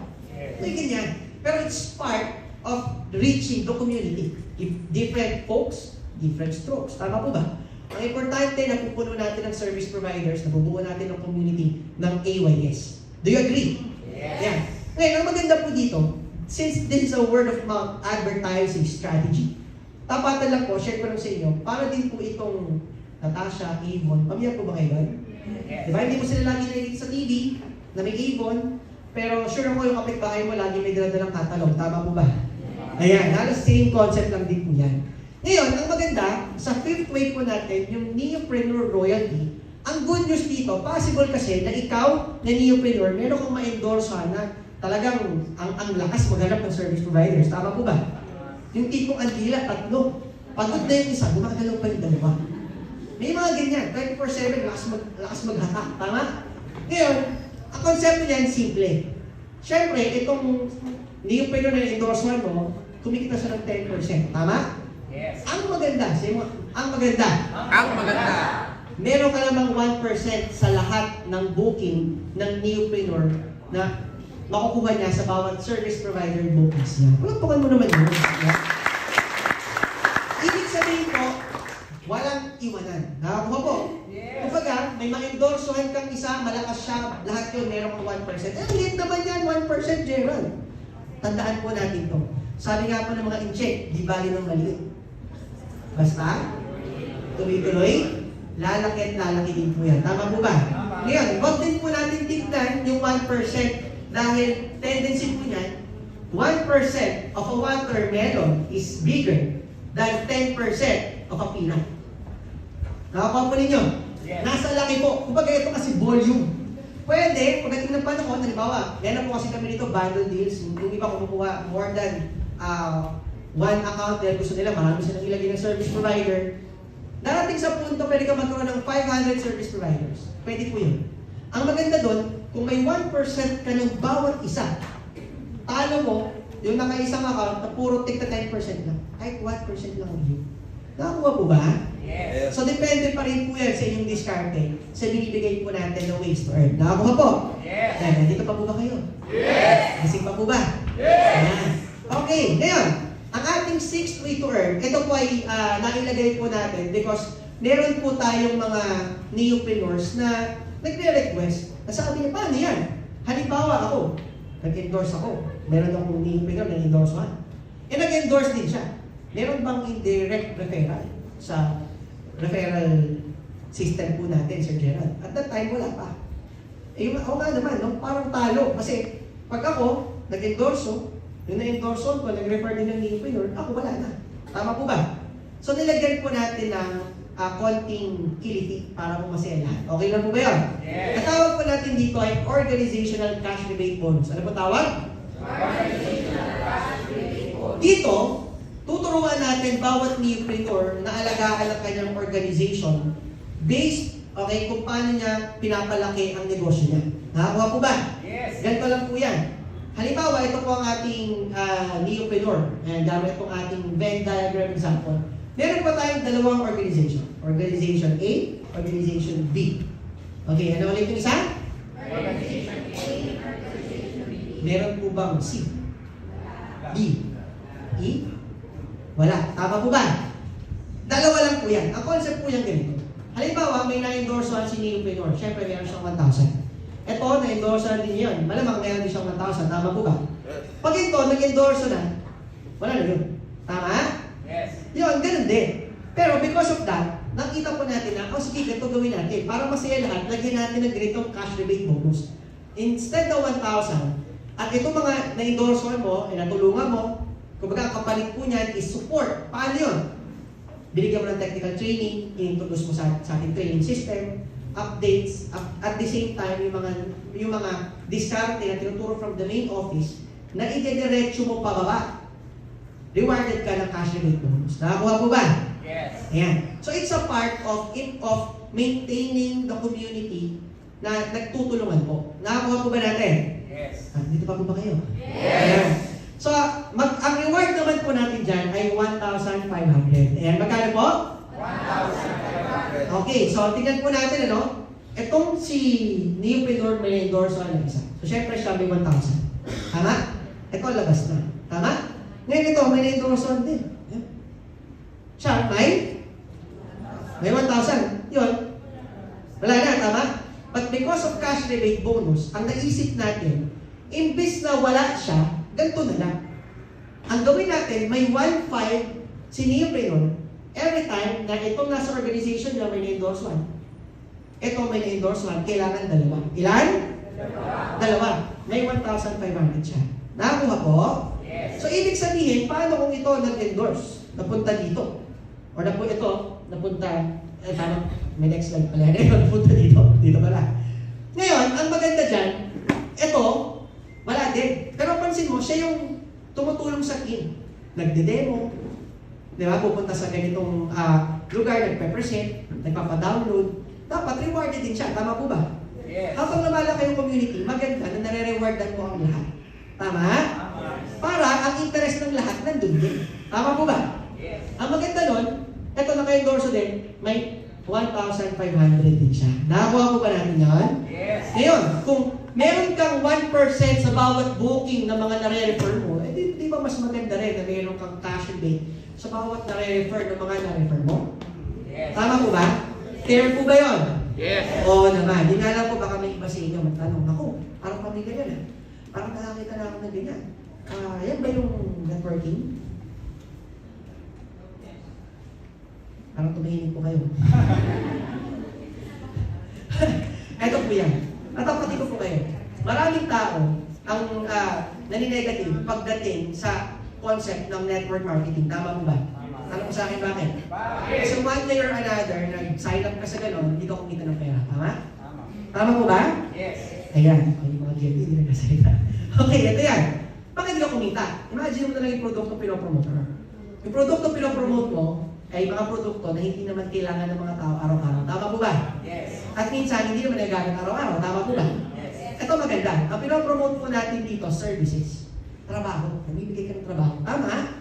May ganyan. Pero it's part of reaching the community. If different folks, different strokes. Tama po ba? Ang importante na pupuno natin ng service providers, nabubuo natin ng community ng AYS. Do you agree? Yeah. Ngayon, ang maganda po dito, since this is a word of mouth advertising strategy, tapatan lang po, share ko lang sa inyo, para din po itong Natasha, Avon, pamilya po ba kayo doon? Yes. Diba? Hindi mo sila lagi nakikita sa TV na may Avon, pero sure ako yung kapitbahay mo lagi may daladalang catalog. Tama po ba? Ayan, halos same concept lang din po yan. Ngayon, ang maganda, sa fifth way po natin, yung neopreneur royalty, ang good news dito, possible kasi na ikaw na neopreneur, meron kang ma-endorse na talagang ang lakas maghanap ng service providers. Tama po ba? Yung tipong ang dila, 3. Pagod na yung isa, gumagalaw pa yung dalawa. May mga ganyan, 24/7, lakas maghatak, tama? Ngayon, ang konsepto niyan, simple. Siyempre, itong neo-preneur na endorsement mo, kumikita siya ng 10%, tama? Yes. Ang maganda, ang maganda, Ang maganda. meron ka namang 1% sa lahat ng booking ng neo-preneur na makukuha niya sa bawat service provider bookings niya. Pagpukan mo naman yun. Yeah? Ibig sabihin po, walang iwanan. Nakakuha po. Yes. Kumbaga, may ma-endorsohan kang isa, malakas siya, lahat yun, meron kang 1%. Eh, liit naman yan, 1%, Gerald. Tandaan po natin to. Sabi nga po ng mga in-check, di bali ng maliit. Basta, tuloy-tuloy, lalaki at lalaki din po yan. Tama po ba? Ngayon, huwag din po natin tignan yung 1% dahil tendency po niyan, 1% of a watermelon is bigger than 10% of a peanut. Nakakuha po ninyo? Yes. Nasa laki po. Kumbaga ito kasi volume. Pwede, pagdating ng panahon, halimbawa, meron po kasi kami dito bundle deals, yung iba kumukuha more than one account dahil gusto nila, marami silang ilagay ng service provider. Darating sa punto, pwede ka magkaroon ng 500 service providers. Pwede po yun. Ang maganda doon, kung may 1% ka ng bawat isa, talo mo, yung naka-isang account na puro tigta 10% lang. Kahit 1% lang ang view. Nakakuha po ba? Yes. So, depende pa rin po yan sa inyong diskarte sa binibigay po natin ng ways to earn. Nakakuha po? Yes. Yan, nandito pa po ba kayo? Yes. Gising pa po ba? Yes. Ayan. Okay, ngayon, ang ating sixth way to earn, ito po ay nailagay po natin because meron po tayong mga neopreneurs na nagre-request na sabi niya, paano yan? Halimbawa ako, nag-endorse ako. Meron akong neopreneur na endorse one. Eh, nag-endorse din siya. Meron bang indirect referral sa referral system po natin, Sir Gerald? At that time, wala pa. Eh, ako nga naman, no? Parang talo. Kasi pag ako, nag-endorso, yung na-endorso ko, nag-refer din ng neopreneur, ako wala na. Tama po ba? So, nilagyan po natin ng konting kiliti para po masaya lahat. Okay na po ba yun? Yes. Ang tawag po natin dito ay Organizational Cash Rebate Bonus. Ano po tawag? Dito, tuturuan natin bawat neopreneur na alagaan ang kanyang organization based, okay, kung paano niya pinapalaki ang negosyo niya. Nakakuha po ba? Yes. Ganito lang po yan. Halimbawa, ito po ang ating neopreneur. Ayan, gamit po ang ating Venn diagram example. Meron pa tayong dalawang organization. Organization A, Organization B. Okay, ano ulit yung isa? Meron po bang C? D? E? Wala. Tama po ba? Dalawa lang po yan. Ang concept po yan ganito. Halimbawa, may na-endorsean si neopreneur. Siyempre, meron siyang 1,000. Ito, na-endorsean din yun. Malamang meron din siyang 1,000. Tama po ba? Pag ito, nag-endorse na, wala na yun. Tama? Yes. Yun, ganun din. Pero because of that, nakita po natin na, oh sige, ito gawin natin. Para masaya lahat, lagyan natin ng ganitong cash rebate bonus. Instead of 1,000, at itong mga na-endorsean mo, natulungan mo, kumbaga ang kapalit po niyan is support. Paano yun? Binigyan mo ng technical training, i-introduce mo sa ating training system, updates, at the same time, yung mga diskarte na tinuturo from the main office, na i-diretso mo pababa. Rewarded ka ng cash rebate bonus. Nakakuha po ba? Yes. Ayan. So it's a part of maintaining the community na nagtutulungan po. Nakakuha po ba natin? Yes. Dito pa po ba kayo? Yes. Ayan. So, ang reward naman po natin dyan ay 1,500. Ayan, magkano po? 1,500. Okay, so tingnan po natin, ano? Itong si neopreneur may endorse ng isa. So, syempre siya may 1,000. Tama? Ito, labas na. Tama? Ngayon ito, may endorse din. Ayan. Siya, may 1,000. Yun. Wala na, tama? But because of cash rebate bonus, ang naisip natin, imbis na wala siya, ganito na lang. Ang gawin natin, may 1,500 si neopreneur every time na itong nasa organization niya may na-endorse one. Ito may na-endorse one, kailangan dalawa. Ilan? Dalawa. May 1,500 siya. Nakakuha po? Yes. So, ibig sabihin, paano kung ito nag-endorse? Napunta dito. Or napunta, tama, may next slide pala. Napunta dito. Dito pala. Ngayon, ang maganda dyan, ito, wala din. Pero pansin mo, siya yung tumutulong sa team. Nagde-demo, Di ba? Pupunta sa ganitong lugar, nagpe-present, nagpapa-download. Dapat rewarded din siya. Tama po ba? Yes. Habang lumalaki yung community, maganda na nare-rewardan mo ang lahat. Tama? Para ang interest ng lahat nandun din. Tama po ba? Yes. Ang maganda nun, eto naka-endorso din, may 1,500 din siya. Nakakuha po ba natin yan? Yes. Ngayon, kung meron kang 1% sa bawat booking na mga nare-refer mo, eh di ba mas maganda rin na meron kang cash rebate sa bawat nare-refer na mga nare-refer mo? Yes. Tama po ba? Fair po ba yun? Yes. Oo naman. Di nga lang po baka may iba sa inyo magtanong, ako, parang kami ganyan ah. Parang nakakita na ako ng ganyan. Yan ba yung networking? Parang tumingin po kayo. Eto po yan. Natapati ko po kayo. Maraming tao ang naninegative pagdating sa concept ng network marketing. Tama po ba? Alam mo sa akin bakit? So one way or another, nag-sign up ka sa gano'n, hindi ka kumita ng pera. Tama? Tama po ba? Yes. Ayan. Ay, yung mga GMP, hindi nagkasalita. Okay, ito yan. Bakit hindi ka kumita? Imagine mo na lang yung produkto pinopromote mo. Yung produkto pinopromote mo ay mga produkto na hindi naman kailangan ng mga tao araw-araw. Tama po ba? Yes. At minsan, hindi naman nagagamit araw-araw. Tama po ba? Yes. Ito maganda. Ang pinopromote po natin dito, services. Trabaho. Namibigay ka ng trabaho. Tama?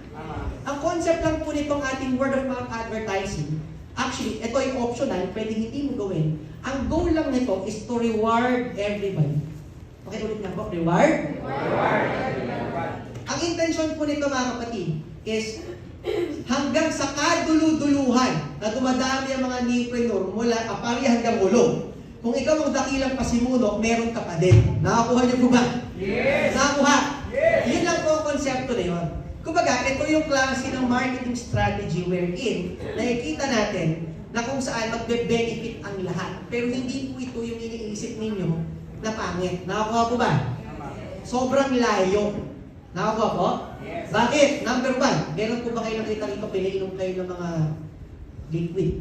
Ang concept lang po nitong ating word of mouth advertising, actually, ito ay optional, pwede hindi mo gawin. Ang goal lang nito is to reward everybody. Okay, ulit na po. Reward? Ang intention po nito mga kapatid is hanggang sa kadulu-duluhan na dumadami ang mga newpreneur mula apari hanggang ulo. Kung ikaw ang dakilang pasimuno, meron ka pa din. Nakakuha niyo po ba? Yes. Nakakuha? Yes. Yun lang po ang konsepto na yun. Kumbaga, ito yung klase ng marketing strategy wherein nakikita natin na kung saan magbe-benefit ang lahat. Pero hindi po ito yung iniisip ninyo na pangit. Nakakuha po ba? Sobrang layo. Nakakuha po? Yes. Bakit? Number one, meron po ba kayo nakita rito, pinainom kayo ng mga liquid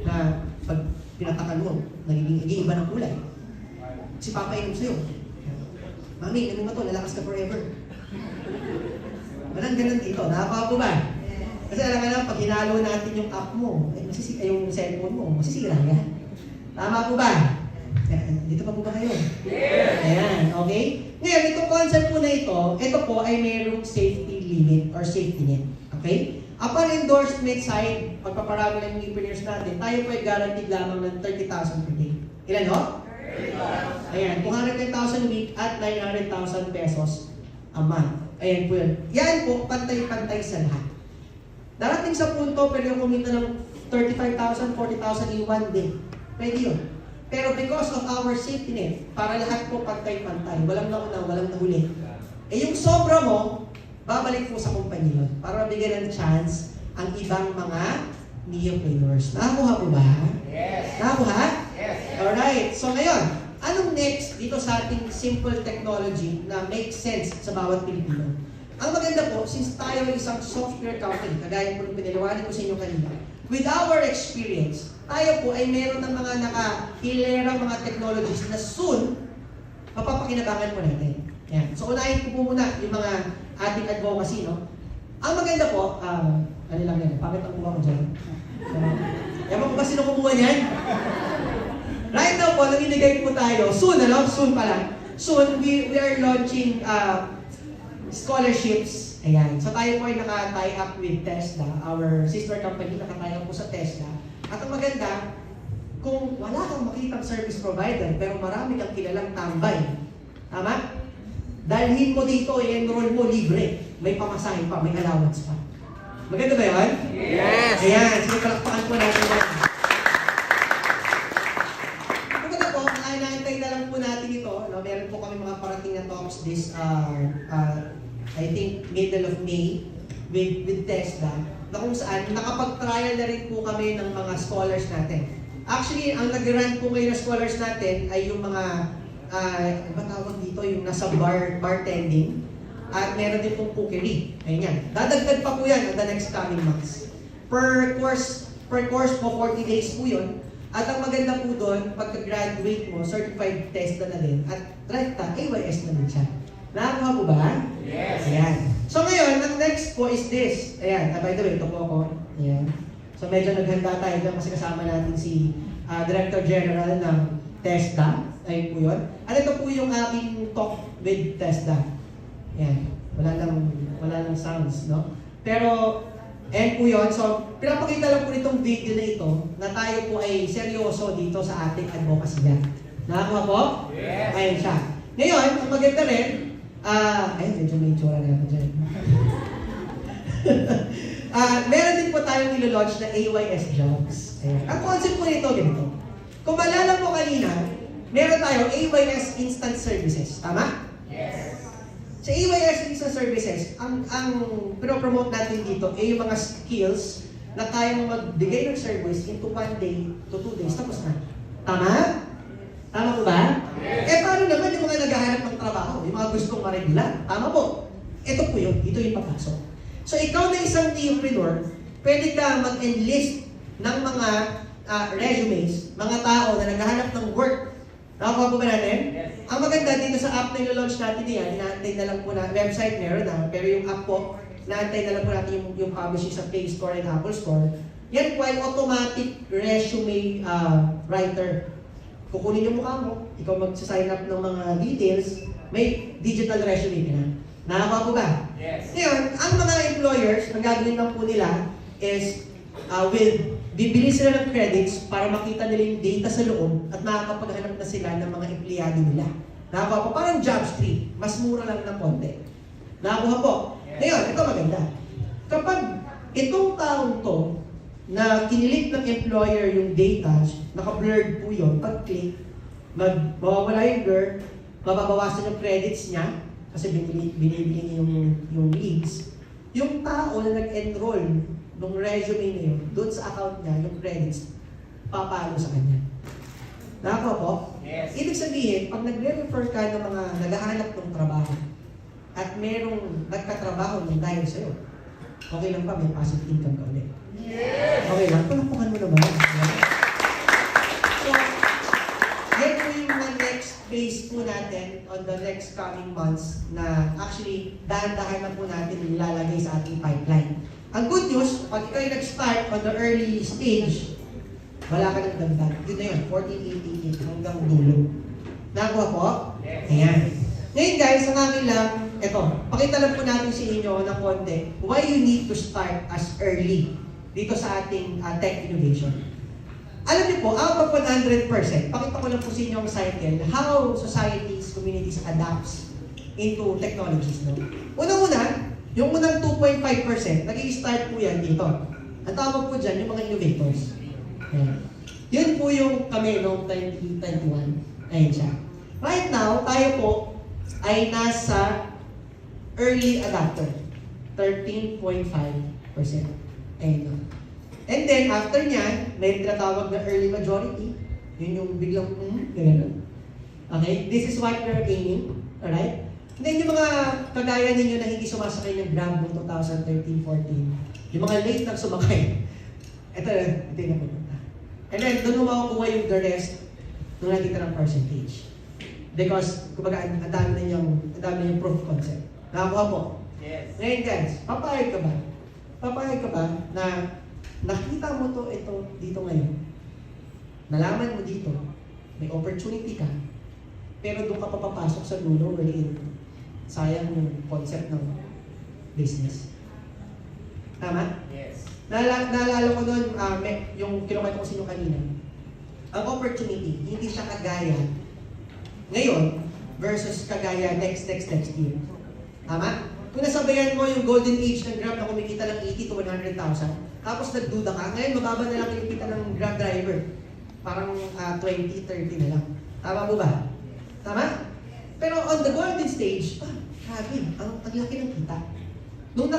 na pag pinatakan mo, nagiging iba ng kulay. Si Papa inom sa'yo. Mami, inom mo to, lalakas ka forever. Walang ganun dito. Nakakawa po ba? Kasi alam nga lang, pag hinalo natin yung app mo, yung cellphone mo, masisira yan. Tama po ba? Dito pa po ba kayo? Yes. Ayan, okay? Ngayon, itong concept po na ito po ay mayroong safety limit or safety net. Okay? Upon endorsement side, pagpaparami ng entrepreneurs natin, tayo po ay guaranteed lamang ng 30,000 per day. Ilan ho? 30,000. Ayan, 210,000 a week at 900,000 pesos a month. Ayan po yun. Yan po, pantay-pantay sa lahat. Darating sa punto, pwede yung kumita ng 35,000, 40,000 in one day. Pwede yun. Pero because of our safety net, para lahat po pantay-pantay, walang nauna, walang nahuli. Eh yung sobra mo, babalik po sa kumpanya yun para mabigyan ng chance ang ibang mga neopreneurs. Nakakuha po ba? Yes. Nakakuha? Yes. Alright. So ngayon, anong next dito sa ating simple technology na makes sense sa bawat Pilipino? Ang maganda po, since tayo ay isang software company, kagaya po ng pinaliwanag ko sa inyo kanina, with our experience, tayo po ay meron ng mga naka-hilerang mga technologies na soon, mapapakinabangan po natin. Yan. So unahin ko po muna yung mga ating advocacy, no? Ang maganda po, ano lang yan, bakit ang kuha ko dyan? Ewan ko ba sino kumuha niyan? Right now po, naginigay po tayo, soon pa lang. Soon, we are launching scholarships. Ayan. So tayo po ay naka-tie up with Tesla, our sister company, naka-tie up po sa Tesla. At ang maganda, kung wala kang makitang service provider, pero marami kang kilalang tambay, tama? Dalhin mo dito, i-enroll mo libre. May pamasahin pa, may allowance pa. Maganda ba yun? Yes. Ayan, sige, palakpakan po natin yan. Maganda po, inaantay na lang po natin ito. No? Meron po kami mga parating na talks this, I think, middle of May with Tesla, na kung saan nakapag-trial na rin po kami ng mga scholars natin. Actually, ang nag-run po ngayon na scholars natin ay yung mga ano tawag dito, yung nasa bartending, at meron din pong cookery. Ayun yan. Dadagdag pa po yan in the next coming months. Per course po, 40 days po yun. At ang maganda po doon, pagka-graduate mo, certified test na din. At rekta, AYS na din siya. Nakakuha po ba? Yes. Ayan. So ngayon, ang next po is is this? Ayan, by the way, ito po ako. Ayan. So medyo naghanda tayo dyan kasi kasama natin si Director General ng TESDA. Ayun po yun. At ito po yung aking talk with TESDA. Ayan. Wala lang sounds, no? Pero, ayan po yun. So, pinapakita lang po nitong video na ito na tayo po ay seryoso dito sa ating advocacy. Nakakuha po? Yes. Ayan siya. Ngayon, ang maganda rin, ay, medyo may itsura na ako dyan. Meron din po tayong nilo-launch na AYS Jobs. Ayan. Ang concept po nito, ganito. Kung maalala mo kanina, meron tayong AYS Instant Services. Tama? Yes. Sa AYS Instant Services, ang pinopromote natin dito ay yung mga skills na kayang magbigay ng service into 1 day to 2 days. Tapos na. Tama? Tama po ba? Yes. Eh, paano naman yung mga naghahanap ng trabaho? Yung mga gustong maregular? Tama po. Ito po yun. Ito yung papasok. So, ikaw na isang neopreneur, pwede ka mag-enlist ng mga resumes, mga tao na naghahanap ng work. Nakakuha po ba natin? Yes. Ang maganda dito sa app na ilo-launch natin yan, inaantay na lang po na, website meron na, pero yung app po, inaantay na lang po natin yung publishing sa Play Store and Apple Store. Yan po ay automatic resume writer. Kukunin yung mukha mo, ikaw magsasign up ng mga details, may digital resume ka na. Nakakuha po ba? Yes. Ngayon, ang mga employers, ang gagawin lang po nila is bibili sila ng credits para makita nila yung data sa loob at makakapaghanap na sila ng mga empleyado nila. Nakakuha po, parang job street, mas mura lang ng konti. Nakakuha po. Ngayon, ito maganda. Kapag itong taong to, na kinilik ng employer yung data, naka-blurred po yun, pag-click, mawawala yung blur, mababawasan yung credits niya, kasi binibili niya yung leads. Yung tao na nag-enroll ng resume na yun, doon sa account niya, yung credits, papalo sa kanya. Nakakuha po? Yes. Ibig sabihin, pag nagre-refer ka ng mga naghahanap ng trabaho, at merong nagkatrabaho ng dahil sa'yo, okay lang pa, may passive income ka ulit. Yes. Okay lang, palapukan mo naman. So, yan po yung mga next phase po natin on the next coming months na actually dahan-dahan na po natin nilalagay sa ating pipeline. Ang good news, pag ikaw yung nag-start on the early stage, wala ka ng dagdag. Yun na yun, 14,888 hanggang dulo. Nakakuha po? Yes. Ayan. Ngayon guys, ang akin lang, eto, pakita lang po natin sa inyo ng konti why you need to start as early dito sa ating tech innovation. Alam niyo po, out of 100%, pakita ko lang po sa inyo ang cycle, how societies, communities adapts into technologies. No? Unang-una, yung unang 2.5%, nag-i-start po yan dito. Ang tawag po dyan, yung mga innovators. Ayan. Yun po yung kami noong 2021. Ayan siya. Right now, tayo po ay nasa early adapter. 13.5%. Ayan yun. And then, after nyan, may tinatawag na early majority. Yun yung biglang, gano'n. Okay? This is what we're aiming. Alright? And then, yung mga kagaya ninyo na hindi sumasakay ng Grab noong 2013-14, yung mga late na sumakay, ito yung napunta. And then, doon mo makukuha yung the rest nung nakita ng percentage. Because, kumbaga, ang dami na yung proof concept. Nakakuha po. Yes. Ngayon guys, papayag ka ba? Papayag ka ba na nakita mo to ito dito ngayon? Nalaman mo dito, may opportunity ka, pero doon ka papapasok sa dulo wherein sayang yung concept ng business. Tama? Yes. Naalala ko doon, yung kinukwento ko sa inyo kanina, ang opportunity, hindi siya kagaya ngayon versus kagaya next year. Tama? Kung nasabayan mo yung golden age ng Grab na kumikita ng 80 to 100,000, tapos nagduda ka, ngayon mababa na lang yung kita ng Grab driver. Parang 20, 30 na lang. Tama po ba? Tama? Pero on the golden stage, grabe, ang laki ng kita. Nung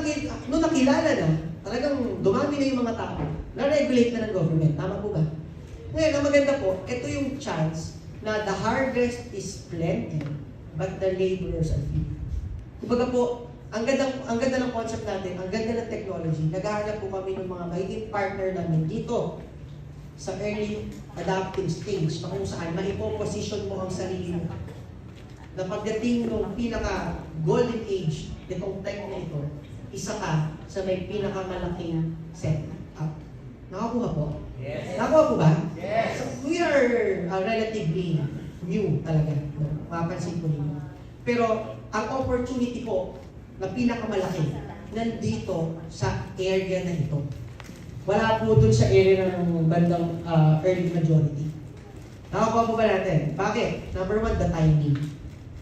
nakilala na, talagang dumami na yung mga tao, na-regulate na ng government. Tama po ba? Ngayon, ang maganda po, ito yung chance na the harvest is plenty, but the laborers are few. Kumbaga po, ang ganda ng concept natin, ang ganda ng technology, naghahanap po kami ng mga magiging partner namin dito sa early adapting stage na kung saan maipoposition mo ang sarili mo na pagdating ng pinaka golden age nitong tech na ito, isa ka sa may pinakamalaking setup. Nakakuha po? Yes. Nakakuha po ba? Yes. So, we are relatively new talaga. No? Mapansin ko ninyo. Pero ang opportunity ko na pinakamalaki nandito sa area na ito. Wala po dun sa area ng bandang early majority. Nakakuha po ba natin? Bakit? Number one, the timing.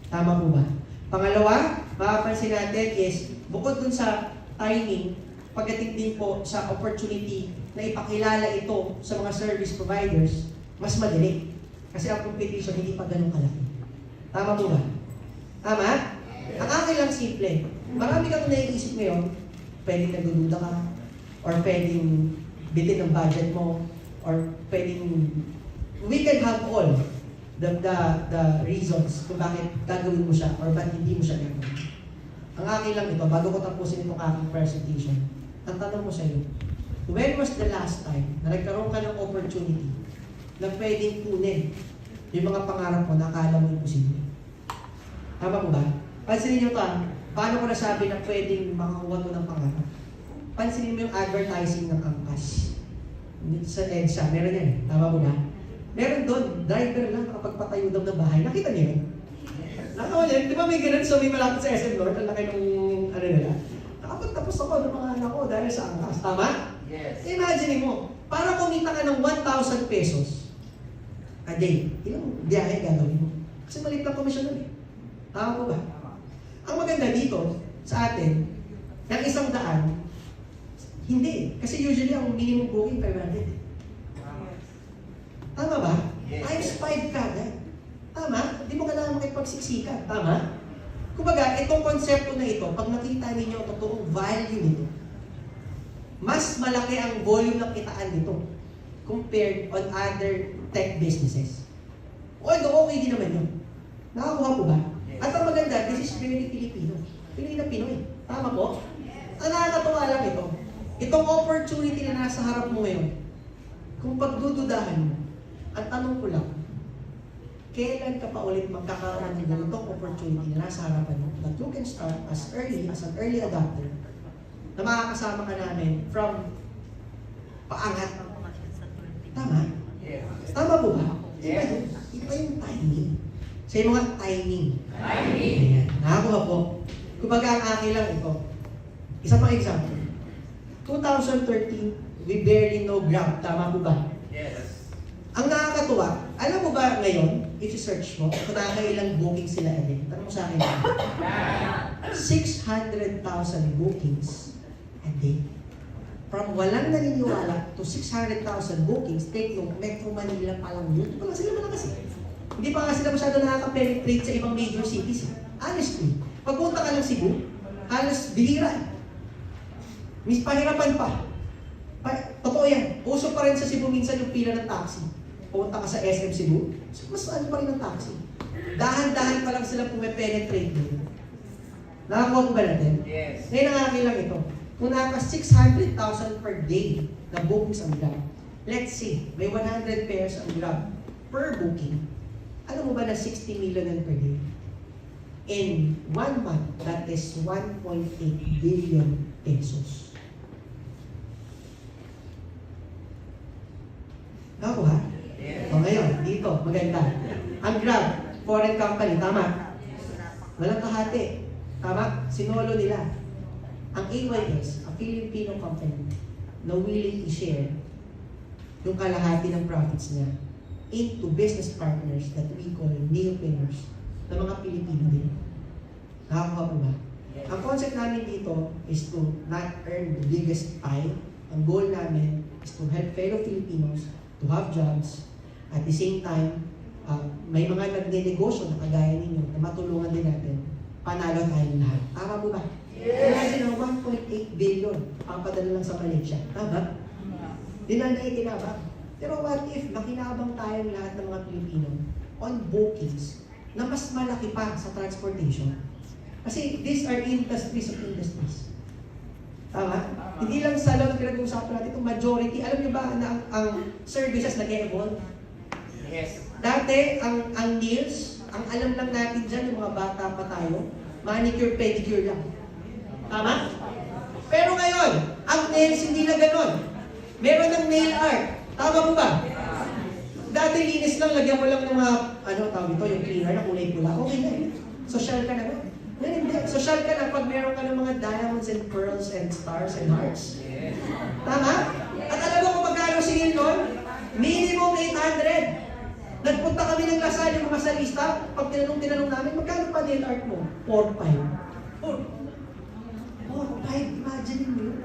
Tama po ba? Pangalawa, mapapansin natin is, bukod dun sa timing, pagdating din po sa opportunity na ipakilala ito sa mga service providers, mas madali. Kasi ang competition hindi pa ganun kalaki. Tama po ba? Tama? Ang akin lang simple. Marami kang naiisip ngayon, pwedeng nagdududa ka, or pwedeng bitin ang budget mo, or pwedeng, we can have all the reasons kung bakit gagawin mo siya or bakit hindi mo siya gagawin. Ang akin lang ito, bago ko tapusin itong aking presentation, ang tanong ko sa iyo, when was the last time na nagkaroon ka ng opportunity na pwedeng kunin yung mga pangarap mo na akala mo imposible? Tama ko ba? Pansinin nyo ito paano ko nasabi na pwedeng makakuha to ng pangarap? Pansinin mo yung advertising ng Angkas. Sa EDSA, meron yan. Tama ko ba? Meron doon, driver lang nakapagpatayo daw ng bahay. Nakita niyo yun? Nakita niyo, di ba may ganun so may malapit sa SM North, ang laki nung ano nila? Nakapagtapos ako ng mga anak ko dahil sa Angkas. Tama? Yes. Imagine mo, para kumita ka ng 1,000 pesos a day, ilang biyahe gagawin mo? Kasi maliit lang komisyon nun eh. Tama ko ba? Ang maganda dito, sa atin, ng 100, hindi. Kasi usually ang minimum booking 500. Tama ba? Yes. Times 5 ka agad. Tama? Hindi mo kailangan makipagsiksikan. Tama? Kumbaga, itong konsepto na ito, pag nakita ninyo ang totoong value nito, mas malaki ang volume ng kitaan nito compared on other tech businesses. Although okay din naman yun. Nakakuha po ba? At ang maganda, this is very Filipino. Pinoy na Pinoy. Tama po? Ang nakakatuwa lang ito, itong opportunity na nasa harap mo ngayon, kung pagdududahan mo, ang tanong ko lang, kailan ka pa ulit magkakaroon ng ganitong opportunity na nasa harapan mo that you can start as an early adopter na makakasama ka namin from paangat. Tama? Yes. Tama po ba? Yes. Iba yung timing. Sa mga timing. Timing. Ayan. Nakakuha po. Kumbaga ang akin lang ito. Isa pang example. 2013, we barely know Grab. Tama po ba? Yes. Ang nakakatuwa, alam mo ba ngayon, if you search mo, kung nakakailang booking sila every, tanong mo sa akin, 600,000 bookings a day. From walang naniniwala to 600,000 bookings, take note, Metro Manila pa lang yun. Ito pa lang sila malakas eh. Hindi pa nga sila masyado nakaka-penetrate sa ibang major cities. Honestly, pagpunta ka ng Cebu, halos bihira eh. Mis pahirapan pa. Totoo yan. Uso pa rin sa Cebu minsan yung pila ng taxi. Pumunta ka sa SM Cebu, mas ano pa rin ang taxi. Dahan-dahan pa lang sila pumepenetrate doon. Nakakuha ko ba natin? Yes. Ngayon ang akin lang ito. Kung naka 600,000 per day na bookings ang Grab, let's say, may 100 pairs ang Grab per booking. Alam mo ba na 60 million yan per day? In 1 month, that is 1.8 billion pesos. Nakuha? Yes. O ngayon, dito, maganda. Ang Grab, foreign company, tama? Walang kahati. Tama? Sinolo nila. Ang AYS, a Filipino company, na willing i-share yung kalahati ng profits niya into business partners that we call neopreneurs na mga Pilipino din. Nakakuha po ba? Ang concept namin dito is to not earn the biggest pie. Ang goal namin is to help fellow Filipinos to have jobs. At the same time, may mga nagne-negosyo na kagaya ninyo na matulungan din natin. Panalo tayong lahat. Tama po ba? Yes. Imagine ang 1.8 billion papadala lang sa Malaysia. Tama? Dinanda itinabang. Pero what if makinabang tayong lahat ng mga Pilipino on bookings na mas malaki pa sa transportation? Kasi these are industries of industries. Tama? Hindi lang sa lang pinag-uusapan natin itong majority. Alam niyo ba na ang services nag-evolve? Yes. Dati, ang nails, ang alam lang natin dyan, yung mga bata pa tayo, manicure, pedicure lang. Tama? Pero ngayon, ang nails hindi na ganon. Meron ng nail art. Tama mo ba? Dati linis lang, lagyan mo lang ng mga, tawag ito, yung cleaner na kulay pula. Okay na yun. Social ka na ba? Yan hindi. Social ka na pag meron ka ng mga diamonds and pearls and stars and hearts. Tama? At alam mo kung magkano singil nun? Minimum 800. Nagpunta kami ng Lasal, yung mga salista, pag tinanong namin, magkano pa nail art mo? 4-5. 4-5, imagine mo yun.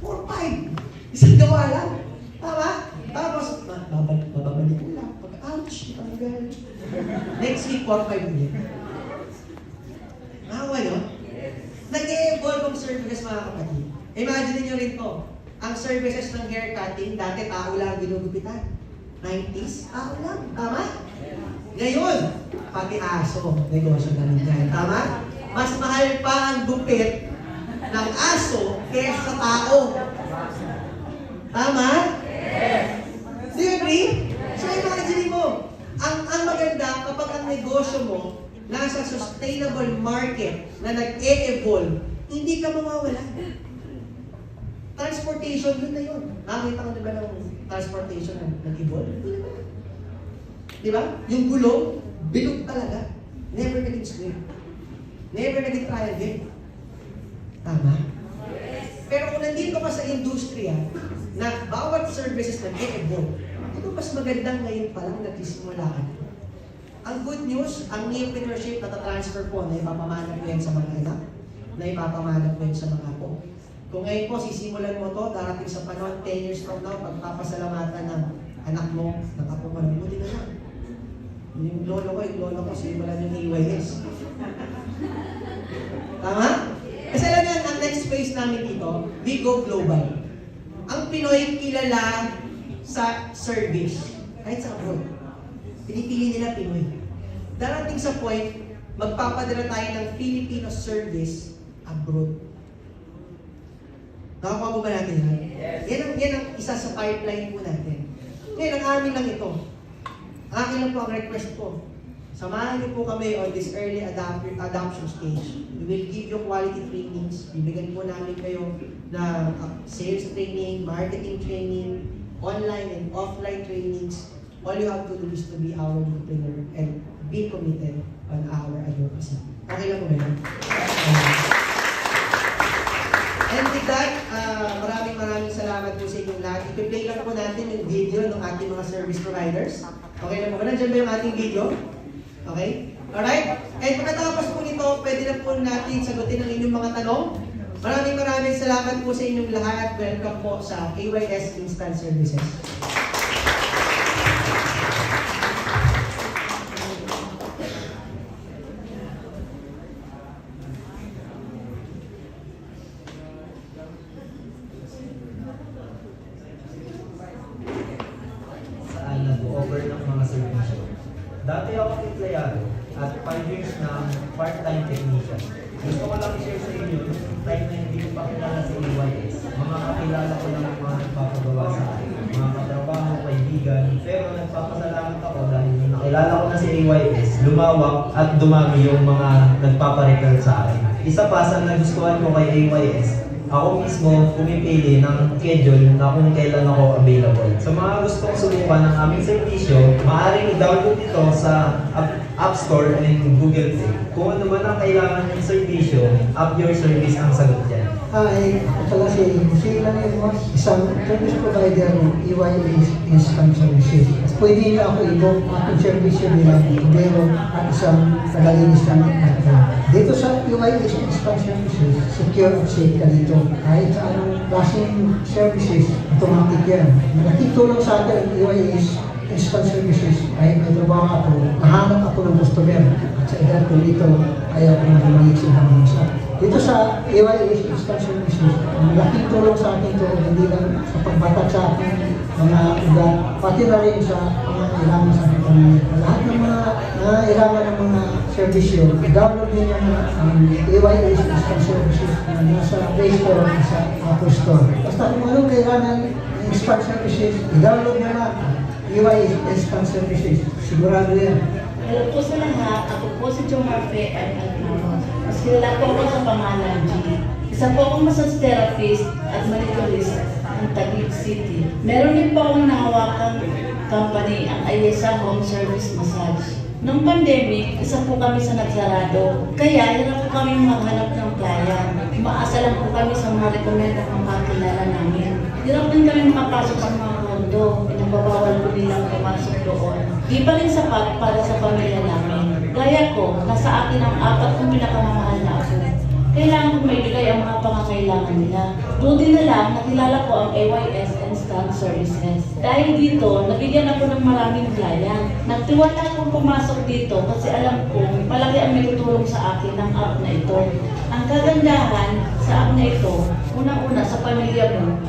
4-5. Isang gawa lang. Tama? Tapos, babalik ko lang. Ouch, tanggal. Next week, 4-5 ulit. Nawa nyo? Nag-e-evolve ang services, mga kapatid. Imagine nyo rin to. Ang services ng hair cutting, dati tao lang ginugupitan. 90s, tao lang. Tama? Ngayon, pati aso, negosyo na rin yan. Tama? Mas mahal pa ang gupit ng aso kaysa sa tao. Tama? Do you agree? So imagine mo, ang maganda kapag ang negosyo mo nasa sustainable market na nag-e-evolve, hindi ka mawawala. Transportation, yun na yun. Nakakita ko diba ng transportation na nag-evolve? Di ba? Yung gulong, bilog talaga. Never naging square. Never naging triangle. Tama? Pero kung nandito ka sa industriya, na bawat services nag-e-evolve, ito mas magandang ngayon pa lang nagsisimula ka. Ang good news, ang neopreneurship na ta-transfer po, na ipapamana po yan sa mga anak, na ipapamana po yan sa mga apo. Kung ngayon po, sisimulan mo to, darating sa panahon, 10 years from now, pagpapasalamatan ng anak mo, ng apo mo, buti na lang. Yung lolo ko, simulan yung AYS. Tama? Kasi alam yan, ang next phase namin dito, we go global. Ang Pinoy kilala sa service, kahit sa abroad. Pinipili nila Pinoy. Darating sa point, magpapadala tayo ng Filipino service abroad. Nakakuha mo ba natin yan? Yes. Yan ang isa sa pipeline po natin. Ngayon, ang amin lang ito. Akin lang po ang request ko. Samahan niyo po kami on this early adoption stage. We will give you quality trainings. Bibigyan po namin kayo ng sales training, marketing training, online and offline trainings. All you have to do is to be our entrepreneur and be committed on our advocacy. Okay lang po ba yun? And with that, maraming salamat po sa inyong lahat. I-play lang po natin yung video ng ating mga service providers. Okay na po ba? Nandiyan ba yung ating video? Okay? Alright? And pagkatapos po nito, pwede na po natin sagutin ang inyong mga tanong. Maraming salamat po sa inyong lahat. Welcome po sa AYS Instant Services. Nag-over ng mga servisyo. Dati ako empleyado at 5 years na part-time technician. Gusto ko lang i-share sa inyo yung time na hindi ko pa kilala sa AYS. Mga kakilala ko lang yung mga nagpapagawa sa akin. Mga katrabaho, kaibigan. Pero nagpapasalamat ako dahil nung nakilala ko na si AYS, lumawak at dumami yung mga nagpaparecord sa akin. Isa pa sa nagustuhan ko kay AYS, ako mismo pumipili ng schedule na kung kailan ako available. Sa mga gustong subukan ng aming servisyo, maaaring i-download ito sa App Store and Google Play. Kung ano man ang kailangan ng servisyo, Up Your Service ang sagot dyan. Hi, pala si Lanay mo, isang service provider ng EYS Instant Services. Pwede niyo ako i-book aking servisyo bilang ibero at isang tagalinis ng akin. Dito sa EYS Instant Services, secure at safe ka dito. Kahit sa anong klaseng services, automatic yan. Malaking tulong sa akin ang EYS Instant Services ay may trabaho ako, nahanap ako ng customer. At sa edad ko dito, ayaw ko na bumalik sa ibang bansa. Dito sa AYS Instant Services, malaking tulong sa akin ito, hindi lang sa pagbatak sa akin mga ugat, pati na rin sa mga ilangan sa aking pamilya. Lahat ng mga ilangan ng mga servisyo, i-download din ang AYS Instant Services na nasa Play Store at sa Apple Store. Basta kung anong kailangan ng Instant Services, i-download nyo lang AYS Instant Services. Sigurado yan. Hello po sa lahat. Ako po si Chong Marfe at Alcano. Mas kilala po ako sa pangalan G. Isa po akong massage therapist at manicurist ng Taguig City. Meron din po akong nahawakang company, ang Ayesa Home Service Massage. Noong pandemic, isa po kami sa nagsarado. Kaya hirap po kami maghanap ng client. Umaasa lang po kami sa mga recommend at mga kakilala namin. Hirap din kami makapasok ang mga kondo. Pinagbabawal po nilang pumasok doon. Di pa rin sapat para sa pamilya namin. Gaya ko, nasa akin ang 4 kong pinakamamahal na apo. Kailangan kong maibigay ang mga pangangailangan nila. Buti na lang, nakilala ko ang AYS Instant Services. Dahil dito, nabigyan ako ng maraming client. Nagtiwala akong pumasok dito kasi alam ko malaki ang may tutulong sa akin ng app na ito. Ang kagandahan sa app na ito, unang-una sa pamilya mo,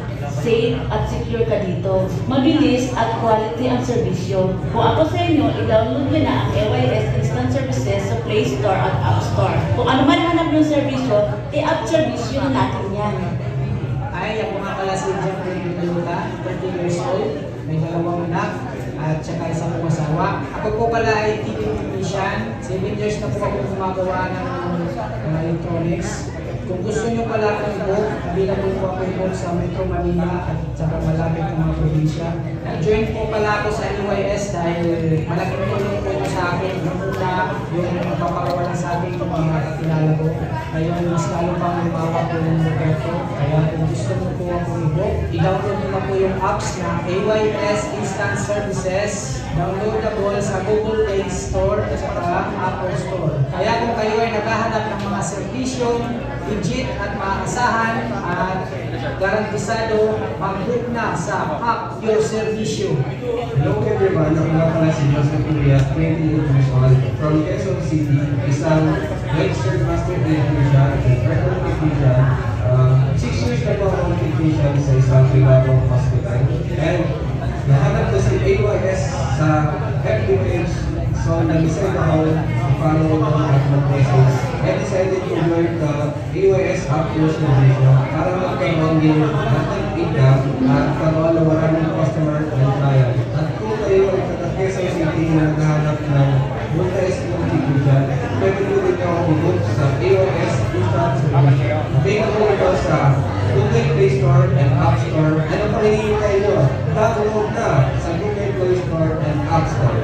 safe at secure ka dito. Mabilis at quality ang serbisyo. Kung ako sa inyo, i-download nyo na ang AYS Instant Services sa Play Store at App Store. Kung ano man hanap yung serbisyo, i-app serbisyo na natin yan. Ay, ako nga pala si Jeffrey Maluta, 30 years old, may 2 anak, at saka isa pong asawa. Ako po pala ay TV technician, 7 years na po ako gumagawa ng electronics. Kung gusto nyo pala akong i-book, bilang po ako i-book sa Metro Manila at saka malapit ng mga probinsya. Join po pala ako sa EYS dahil malaking tulong po ito sa akin. Una, yung magpapakawalan sa akin ng mga kakilala ko. Ngayon, mas lalo pang lumawa po yung Roberto. Kaya kung gusto mo po akong i-book, i-download nyo na po yung apps na AYS Instant Services. Downloadable sa Google Play Store at saka Apple Store. Kaya kung kayo ay naghahanap ng mga servisyo, legit at maasahan at garantisado, mag-book na sa Hack Your Servisyo. Hello everyone, ako nga pala si Joseph Urias, 28 years old, from Quezon City, isang registered master electrician and record technician. 6 years na po akong technician sa isang privadong hospital. And nahanap ko si AYS sa FB page, so nag-decide ako follow ng mga messages. I decided to join the AYS App Your Servicio para magkaroon din ng income at karoon na maraming customer and client. At kung kayo ay taga-Quezon City na naghahanap ng multi-test ng technician, pwede po rin ako i-book sa AYS Instant Servicio. Available ito sa Google Play Store and App Store. Ano pa rin kayo? Download na sa Google Play Store and App Store.